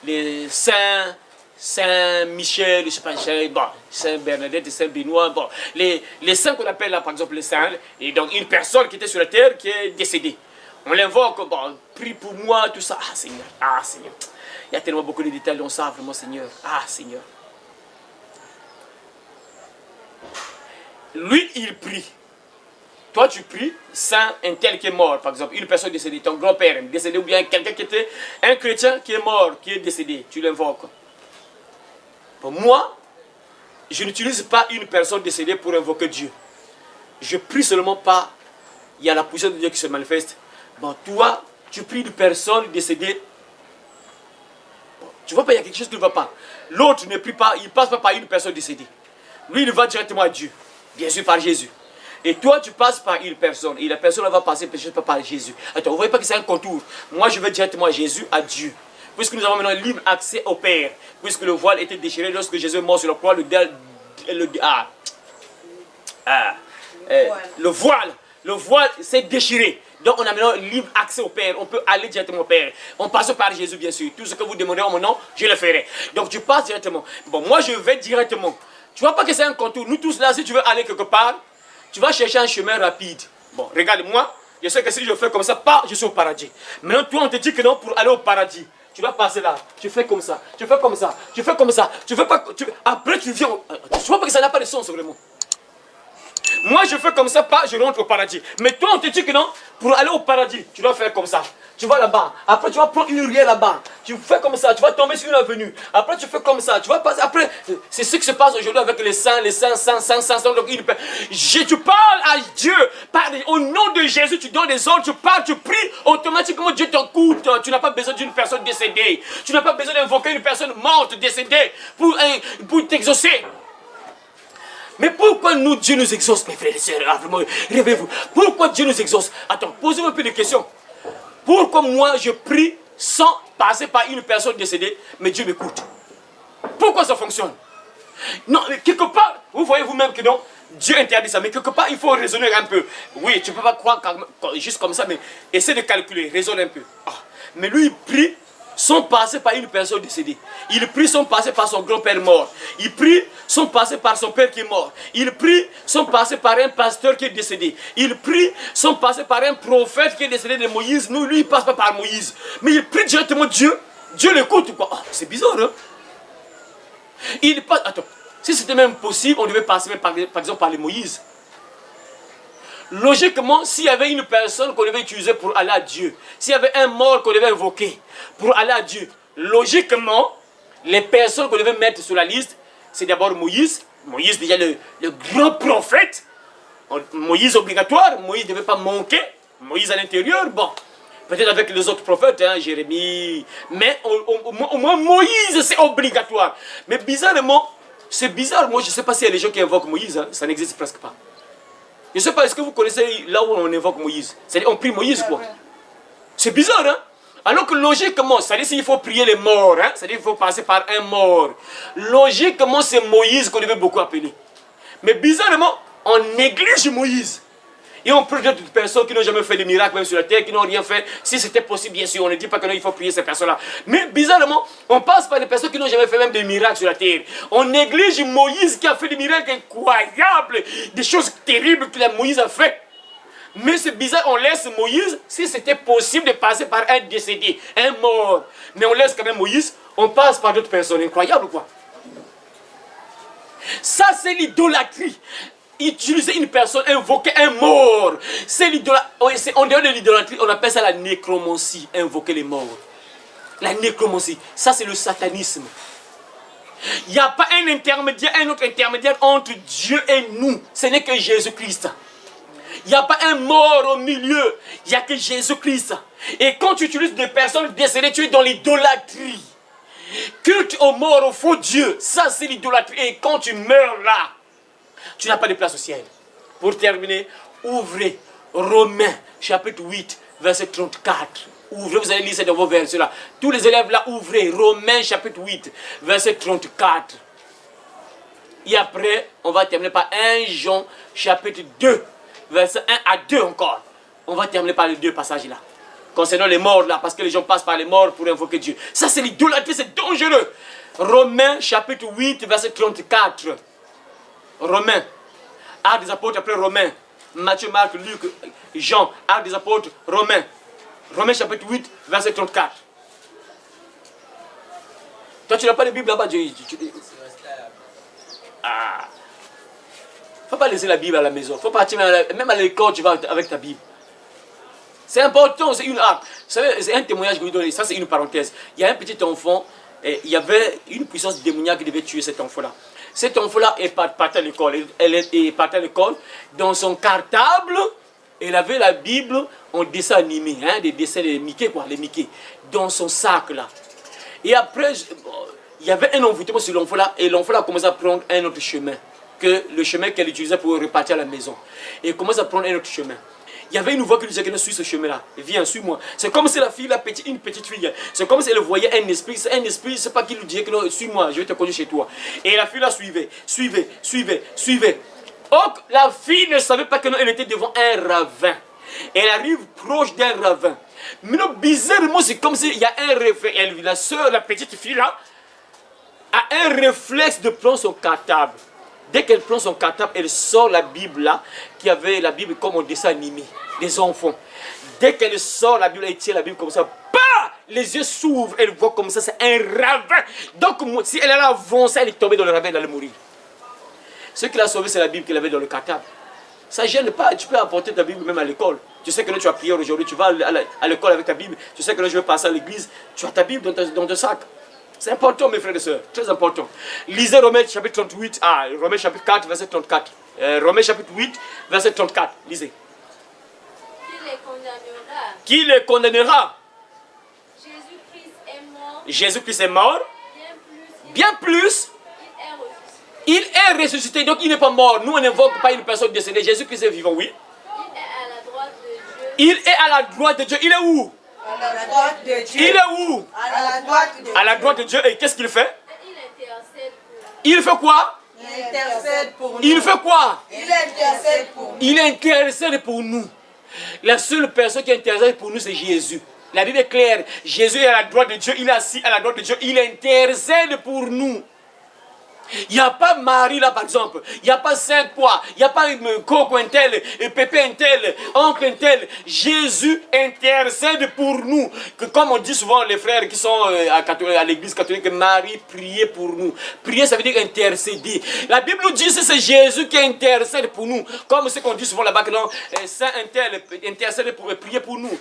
les saints. Saint-Michel, je sais pas, bon, Saint-Bernadette et Saint-Benoît, bon, les saints qu'on appelle là, par exemple, les saints, et donc une personne qui était sur la terre qui est décédée. On l'invoque, bon, prie pour moi, tout ça. Ah Seigneur, il y a tellement beaucoup de détails dans ça, vraiment Seigneur, Seigneur. Lui, il prie. Toi, tu pries, saint, un tel qui est mort, par exemple, une personne décédée, ton grand-père est décédé, ou bien quelqu'un qui était un chrétien qui est mort, qui est décédé, tu l'invoques. Pour moi, je n'utilise pas une personne décédée pour invoquer Dieu. Je prie seulement pas, il y a la puissance de Dieu qui se manifeste. Bon, toi, tu pries une personne décédée. Bon, tu vois pas, il y a quelque chose qui ne va pas. L'autre ne prie pas, il ne passe pas par une personne décédée. Lui, il va directement à Dieu. Bien sûr, par Jésus. Et toi, tu passes par une personne. Et la personne va passer peut-être pas par Jésus. Attends, vous voyez pas que c'est un contour. Moi, je vais directement à Jésus, à Dieu. Puisque nous avons maintenant libre accès au Père. Puisque le voile était déchiré lorsque Jésus est mort sur la croix, le voile s'est déchiré. Donc on a maintenant libre accès au Père. On peut aller directement au Père. On passe par Jésus, bien sûr. Tout ce que vous demandez en mon nom, je le ferai. Donc tu passes directement. Bon, moi je vais directement. Tu vois pas que c'est un contour. Nous tous là, si tu veux aller quelque part, tu vas chercher un chemin rapide. Bon, regarde, moi, je sais que si je fais comme ça, je suis au paradis. Maintenant, toi, on te dit que non, pour aller au paradis, tu dois passer là. Tu fais comme ça, tu fais comme ça, tu fais comme ça. Tu fais pas, après, tu viens. Tu vois pas que ça n'a pas de sens, vraiment. Moi, je fais comme ça, je rentre au paradis. Mais toi, on te dit que non, pour aller au paradis, tu dois faire comme ça. Tu vas là-bas. Après, tu vas prendre une ruelle là-bas. Tu fais comme ça, tu vas tomber sur une avenue. Après, tu fais comme ça. Tu vas passer. Après, c'est ce qui se passe aujourd'hui avec les saints. Donc, tu parles à Dieu. Au nom de Jésus, tu donnes des ordres, tu parles, tu pries. Automatiquement, Dieu t'écoute. Tu n'as pas besoin d'une personne décédée. Tu n'as pas besoin d'invoquer une personne morte, décédée, pour t'exaucer. Mais pourquoi Dieu nous exauce, mes frères et sœurs? Réveillez-vous. Pourquoi Dieu nous exauce? Attends, posez-moi un peu de questions. Pourquoi moi je prie sans passer par une personne décédée, mais Dieu m'écoute? Pourquoi ça fonctionne? Non, mais quelque part, vous voyez vous-même que non, Dieu interdit ça, mais quelque part il faut raisonner un peu. Oui, tu ne peux pas croire juste comme ça, mais essaie de calculer, raisonne un peu. Mais lui il prie sans passer par une personne décédée. Il prie sans passer par son grand-père mort. Il prie sans passer par son père qui est mort. Il prie sans passer par un pasteur qui est décédé. Il prie sans passer par un prophète qui est décédé de Moïse. Nous, lui, il ne passe pas par Moïse. Mais il prie directement Dieu. Dieu l'écoute, quoi. C'est bizarre, hein? Il passe... Attends. Si c'était même possible, on devait passer même par exemple par les Moïse. Logiquement, s'il y avait une personne qu'on devait utiliser pour aller à Dieu, s'il y avait un mort qu'on devait invoquer pour aller à Dieu, logiquement, les personnes qu'on devait mettre sur la liste, c'est d'abord Moïse. Moïse, déjà le grand prophète. Moïse obligatoire, Moïse ne devait pas manquer. Moïse à l'intérieur, bon, peut-être avec les autres prophètes, hein, Jérémie. Mais au moins Moïse, c'est obligatoire. Mais bizarrement, c'est bizarre, moi je ne sais pas s'il y a des gens qui invoquent Moïse, hein, ça n'existe presque pas. Je ne sais pas, est-ce que vous connaissez là où on évoque Moïse? C'est-à-dire, on prie Moïse, quoi. C'est bizarre, hein? Alors que logiquement, c'est-à-dire s'il faut prier les morts, hein? C'est-à-dire qu'il faut passer par un mort. Logiquement, c'est Moïse qu'on devait beaucoup appeler. Mais bizarrement, on néglige Moïse. Et on prie d'autres personnes qui n'ont jamais fait de miracles, même sur la terre, qui n'ont rien fait. Si c'était possible, bien sûr, on ne dit pas qu'il faut prier ces personnes-là. Mais bizarrement, on passe par des personnes qui n'ont jamais fait même des miracles sur la terre. On néglige Moïse qui a fait des miracles incroyables, des choses terribles que Moïse a fait. Mais c'est bizarre, on laisse Moïse, si c'était possible de passer par un décédé, un mort. Mais on laisse quand même Moïse, on passe par d'autres personnes. Incroyable quoi. Ça, c'est l'idolâtrie. Utiliser une personne, invoquer un mort. C'est l'idolâtrie. En dehors de l'idolâtrie, on appelle ça la nécromancie, invoquer les morts. La nécromancie, ça c'est le satanisme. Il n'y a pas un intermédiaire, un autre intermédiaire entre Dieu et nous. Ce n'est que Jésus-Christ. Il n'y a pas un mort au milieu. Il n'y a que Jésus-Christ. Et quand tu utilises des personnes décédées, tu es dans l'idolâtrie. Culte aux morts, au faux Dieu. Ça c'est l'idolâtrie. Et quand tu meurs là, tu n'as pas de place au ciel. Pour terminer, ouvrez Romains chapitre 8, verset 34. Ouvrez, vous allez lire ça dans vos versets là. Tous les élèves là, ouvrez Romains chapitre 8, verset 34. Et après, on va terminer par 1 Jean chapitre 2, verset 1 à 2 encore. On va terminer par les deux passages là. Concernant les morts là, parce que les gens passent par les morts pour invoquer Dieu. Ça c'est l'idolâtrie, c'est dangereux. Romains chapitre 8, verset 34. Romains, Actes des apôtres après Romains, Matthieu, Marc, Luc, Jean, Actes des apôtres, Romains. Romains chapitre 8, verset 34. Toi tu n'as pas de Bible là-bas, ah. Faut pas laisser la Bible à la maison. Faut partir même à l'école, tu vas avec ta Bible. C'est important, c'est une art. Vous savez, c'est un témoignage que je vous donne. Ça, c'est une parenthèse. Il y a un petit enfant, et il y avait une puissance démoniaque qui devait tuer cet enfant-là. Cet enfant-là partait à l'école. Elle partait à l'école. Dans son cartable, elle avait la Bible en dessin animé, hein, des dessins de Mickey, quoi, les Mickey, dans son sac là. Et après, il y avait un envoûtement sur l'enfant-là, et l'enfant-là a commencé à prendre un autre chemin que le chemin qu'elle utilisait pour repartir à la maison. Et il commence à prendre un autre chemin. Il y avait une voix qui lui disait qu'elle suit ce chemin-là. Viens, suis-moi. C'est comme si la fille, une petite fille, c'est comme si elle voyait un esprit. C'est un esprit, c'est pas qui lui disait que non, suis-moi, je vais te conduire chez toi. Et la fille la suivait. Or, la fille ne savait pas qu'elle était devant un ravin. Elle arrive proche d'un ravin. Mais non, bizarrement, c'est comme s'il y a un réflexe. La soeur, la petite fille là, a un réflexe de prendre son cartable. Dès qu'elle prend son cartable, elle sort la Bible là, qui avait la Bible comme un dessin animé, des enfants. Dès qu'elle sort la Bible, elle tient la Bible comme ça, bah, les yeux s'ouvrent, elle voit comme ça, c'est un ravin. Donc, si elle allait avancer, elle est tombée dans le ravin, elle allait mourir. Ce qui l'a sauvé, c'est la Bible qu'elle avait dans le cartable. Ça ne gêne pas, tu peux apporter ta Bible même à l'école. Tu sais que tu as prié aujourd'hui, tu vas à l'école avec ta Bible, tu sais que je vais passer à l'église, tu as ta Bible dans ton sac. C'est important, mes frères et sœurs, très important. Lisez Romains chapitre 38, Romains chapitre 4, verset 34. Romains chapitre 8, verset 34. Lisez. Qui les condamnera? Qui les condamnera? Jésus-Christ est mort. Jésus-Christ est mort. Bien plus. Il est ressuscité. Il est ressuscité, donc il n'est pas mort. Nous, on n'invoque pas une personne décédée. Jésus-Christ est vivant, oui. Il est à la droite de Dieu. Il est à la droite de Dieu. Il est où? À la droite de Dieu. Il est où? À la droite de Dieu. À la droite de Dieu. Et qu'est-ce qu'il fait? Il intercède pour nous. Il fait quoi? Il intercède pour nous. Il fait quoi? Il intercède pour nous. Il intercède pour nous. La seule personne qui intercède pour nous, c'est Jésus. La Bible est claire. Jésus est à la droite de Dieu. Il est assis à la droite de Dieu. Il intercède pour nous. Il n'y a pas Marie là par exemple, il n'y a pas Saint-Pois, il n'y a pas Coco un tel, Pépé un tel, Oncle un tel. Jésus intercède pour nous. Que comme on dit souvent les frères qui sont à l'église catholique, Marie priez pour nous. Prier ça veut dire intercéder. La Bible nous dit que c'est Jésus qui intercède pour nous. Comme ce qu'on dit souvent là-bas que non, Saint un tel intercède pour prier pour nous.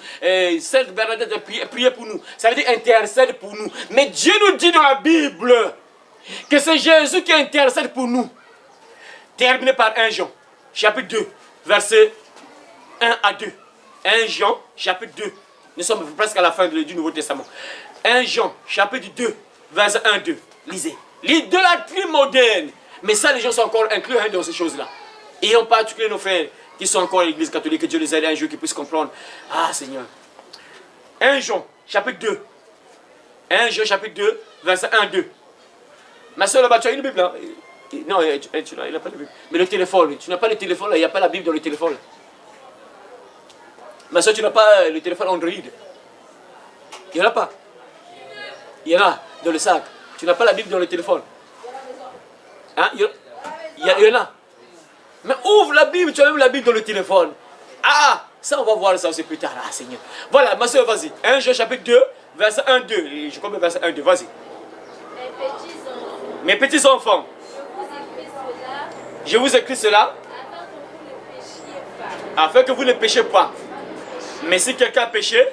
Sainte Bernadette priez pour nous. Ça veut dire intercède pour nous. Mais Dieu nous dit dans la Bible que c'est Jésus qui intercède pour nous. Terminé par 1 Jean, chapitre 2, versets 1 à 2. 1 Jean, chapitre 2. Nous sommes presque à la fin du Nouveau Testament. 1 Jean, chapitre 2, verset 1 à 2. Lisez. L'idolâtrie moderne. Mais ça, les gens sont encore inclus dans ces choses-là. Et en particulier nos frères qui sont encore à l'église catholique, que Dieu les aide un jour qu'ils puissent comprendre. Ah Seigneur. 1 Jean, chapitre 2. 1 Jean, chapitre 2, verset 1 à 2. Ma soeur là-bas, tu as une Bible là? Non, il n'a pas de Bible. Mais le téléphone, tu n'as pas le téléphone là, il n'y a pas la Bible dans le téléphone là. Ma soeur, tu n'as pas le téléphone Android? Il n'y en a pas. Il y en a dans le sac. Tu n'as pas la Bible dans le téléphone? Hein? Il y en a. Mais ouvre la Bible, tu as même la Bible dans le téléphone. Ah, ça on va voir ça aussi plus tard. Ah Seigneur. Voilà, ma soeur, vas-y. 1 Jean chapitre 2, verset 1, 2. Je comprends verset 1, 2, vas-y. Mes petits enfants, je vous écris cela afin que vous ne péchiez pas. Mais si quelqu'un a péché,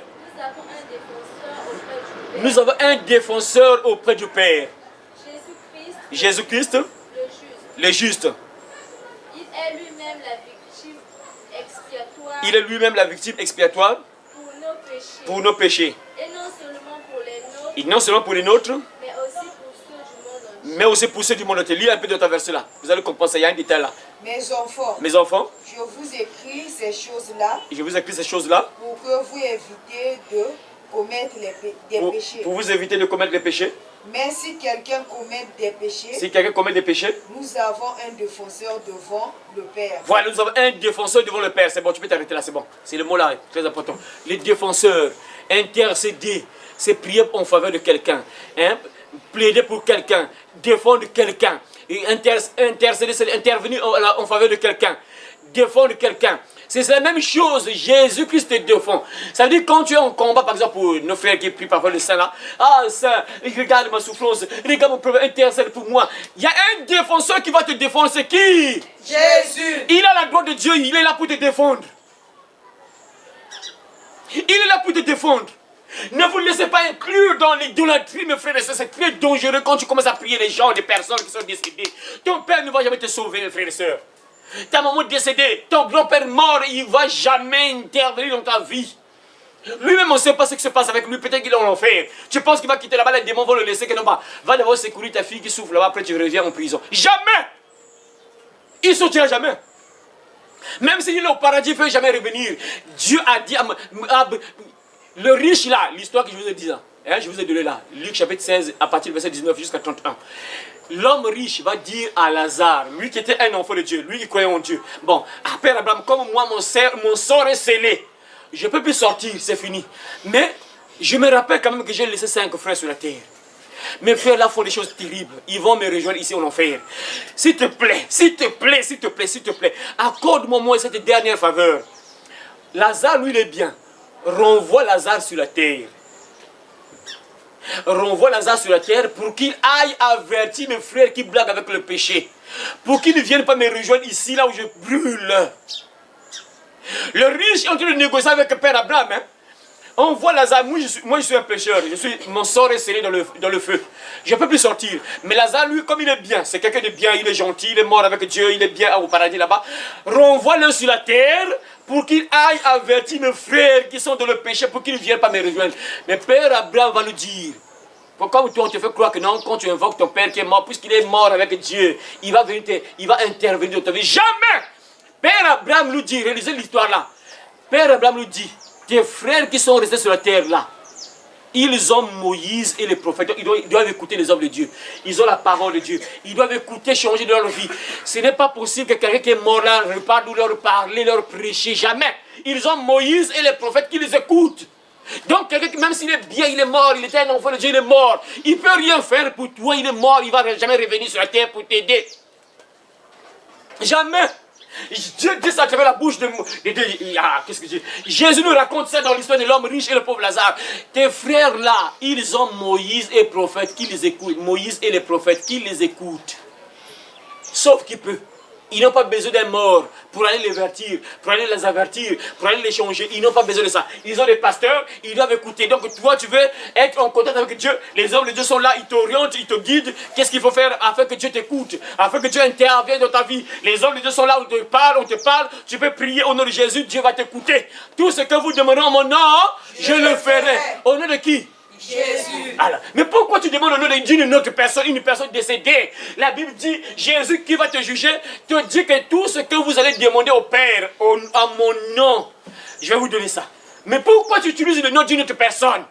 nous avons un défenseur auprès du Père. Jésus-Christ, le juste. Il est lui-même la victime expiatoire. Il est lui-même la victime expiatoire Pour nos péchés. Et non seulement pour les nôtres. Et non seulement pour les nôtres, Mais aussi pour ceux du monde entier. mais aussi pour ceux du monde entier. Lis un peu de ta verset là. Vous allez comprendre ça. Il y a un détail là. Mes enfants, Mes enfants, je vous écris ces choses-là je vous écris ces choses-là pour que vous évitez de commettre des péchés. pour vous éviter de commettre les péchés. Mais si quelqu'un commet des péchés, Si quelqu'un commet des péchés, nous avons un défenseur devant le Père. voilà, nous avons un défenseur devant le Père. C'est bon, tu peux t'arrêter là, c'est bon. C'est le mot là, très important. Les défenseurs, intercéder, c'est prier en faveur de quelqu'un. Hein? Plaider pour quelqu'un, défendre quelqu'un. Et intercéder, c'est intervenir en faveur de quelqu'un. Défendre quelqu'un. C'est la même chose, Jésus-Christ te défend. Ça veut dire quand tu es en combat, par exemple, pour nos frères qui prient parfois le Saint là. Ah, Saint, regarde ma souffrance, regarde mon problème, intercède pour moi. Il y a un défenseur qui va te défendre, c'est qui? Jésus. Il a la gloire de Dieu, il est là pour te défendre. Il est là pour te défendre. Ne vous laissez pas inclure dans l'idolâtrie, mes frères et sœurs. C'est très dangereux quand tu commences à prier les gens, des personnes qui sont décédées. Ton père ne va jamais te sauver, mes frères et sœurs. Ta maman décédée, ton grand-père mort, il ne va jamais intervenir dans ta vie. Lui-même, on ne sait pas ce qui se passe avec lui. Peut-être qu'il est en enfer. Tu penses qu'il va quitter là-bas, les démons vont le laisser, que non pas. Va d'abord secourir ta fille qui souffre là-bas, après tu reviens en prison. Jamais! Il ne sortira jamais. Même s'il est au paradis, il ne peut jamais revenir. Dieu a dit le riche là, l'histoire que je vous ai dit là, hein, je vous ai donné là, Luc chapitre 16, à partir du verset 19 jusqu'à 31. L'homme riche va dire à Lazare, lui qui était un enfant de Dieu, lui qui croyait en Dieu, bon, Père Abraham, comme moi mon sort est scellé, je ne peux plus sortir, c'est fini. Mais je me rappelle quand même que j'ai laissé 5 frères sur la terre. Mes frères là font des choses terribles. Ils vont me rejoindre ici en enfer. S'il te plaît, s'il te plaît, s'il te plaît, s'il te plaît, accorde-moi moi cette dernière faveur. Lazare, lui, il est bien. Renvoie Lazare sur la terre. Renvoie Lazare sur la terre pour qu'il aille avertir mes frères qui blaguent avec le péché. Pour qu'ils ne viennent pas me rejoindre ici, là où je brûle. Le riche est en train de négocier avec le Père Abraham. Hein? On voit Lazare, moi je suis un pécheur, mon sort est scellé dans le feu. Je ne peux plus sortir. Mais Lazare, lui, comme il est bien, c'est quelqu'un de bien, il est gentil, il est mort avec Dieu, il est bien au paradis là-bas. Renvoie-le sur la terre pour qu'il aille avertir mes frères qui sont dans le péché pour qu'ils ne viennent pas me rejoindre. Mais Père Abraham va nous dire, pourquoi toi on te fait croire que non, quand tu invoques ton Père qui est mort, puisqu'il est mort avec Dieu, il va intervenir dans ta vie. Jamais! Père Abraham nous dit, réalisez l'histoire là. Père Abraham nous dit, tes frères qui sont restés sur la terre là, ils ont Moïse et les prophètes. Ils doivent écouter les hommes de Dieu. Ils ont la parole de Dieu. Ils doivent écouter, changer de leur vie. Ce n'est pas possible que quelqu'un qui est mort là reparte ou leur parler, leur prêcher. Jamais. Ils ont Moïse et les prophètes qui les écoutent. Donc quelqu'un, même s'il est bien, il est mort, il était un enfant de Dieu, il est mort. Il ne peut rien faire pour toi, il est mort, il ne va jamais revenir sur la terre pour t'aider. Jamais. Dieu dit ça à travers la bouche de... qu'est-ce que Dieu... Jésus nous raconte ça dans l'histoire de l'homme riche et le pauvre Lazare. Tes frères là, ils ont Moïse et les prophètes qui les écoutent. Moïse et les prophètes qui les écoutent. Sauf qu'il peut. Ils n'ont pas besoin d'un mort pour aller les avertir, pour aller les avertir, pour aller les changer. Ils n'ont pas besoin de ça. Ils ont des pasteurs, ils doivent écouter. Donc toi, tu veux être en contact avec Dieu. Les hommes de Dieu sont là, ils t'orientent, ils te guident. Qu'est-ce qu'il faut faire afin que Dieu t'écoute, afin que Dieu intervienne dans ta vie. Les hommes de Dieu sont là, on te parle. Tu peux prier au nom de Jésus, Dieu va t'écouter. Tout ce que vous demanderez en mon nom, je le ferai. Au nom de qui? Jésus. Alors, mais pourquoi tu demandes au nom d'une autre personne, une personne décédée? La Bible dit, Jésus qui va te juger, te dit que tout ce que vous allez demander au Père, à mon nom, je vais vous donner ça. Mais pourquoi tu utilises le nom d'une autre personne?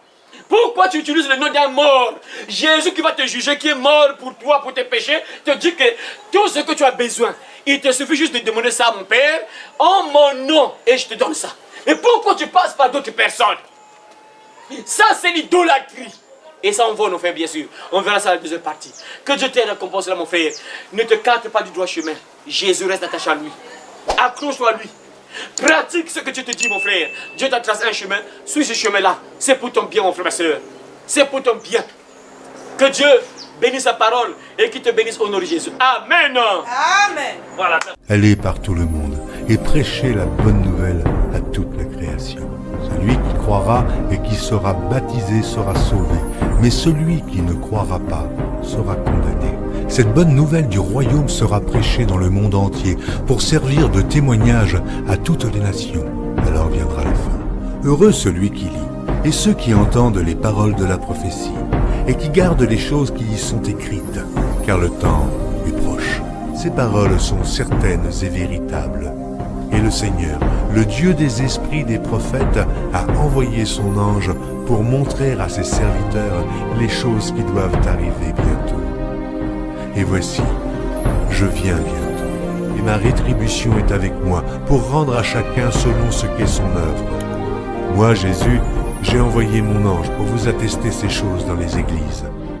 Pourquoi tu utilises le nom d'un mort? Jésus qui va te juger, qui est mort pour toi, pour tes péchés, te dit que tout ce que tu as besoin, il te suffit juste de demander ça à mon Père, en mon nom, et je te donne ça. Et pourquoi tu passes par d'autres personnes? Ça, c'est l'idolâtrie. Et ça, on va nous faire, bien sûr. On verra ça dans la deuxième partie. Que Dieu t'aide à compenser là, mon frère. Ne te carte pas du droit chemin. Jésus reste attaché à lui. Accroche-toi à lui. Pratique ce que tu te dis, mon frère. Dieu t'a tracé un chemin. Suis ce chemin-là. C'est pour ton bien, mon frère, ma soeur. C'est pour ton bien. Que Dieu bénisse sa parole et qu'il te bénisse au nom de Jésus. Amen. Amen. Voilà. Allez par tout le monde et prêchez la bonne nouvelle à toute la création. Celui qui croira et qui sera baptisé sera sauvé, mais celui qui ne croira pas sera condamné. Cette bonne nouvelle du royaume sera prêchée dans le monde entier pour servir de témoignage à toutes les nations. Alors viendra la fin. Heureux celui qui lit et ceux qui entendent les paroles de la prophétie et qui gardent les choses qui y sont écrites, car le temps est proche. Ces paroles sont certaines et véritables. Et le Seigneur, le Dieu des esprits des prophètes, a envoyé son ange pour montrer à ses serviteurs les choses qui doivent arriver bientôt. Et voici, je viens bientôt, et ma rétribution est avec moi pour rendre à chacun selon ce qu'est son œuvre. Moi, Jésus, j'ai envoyé mon ange pour vous attester ces choses dans les églises.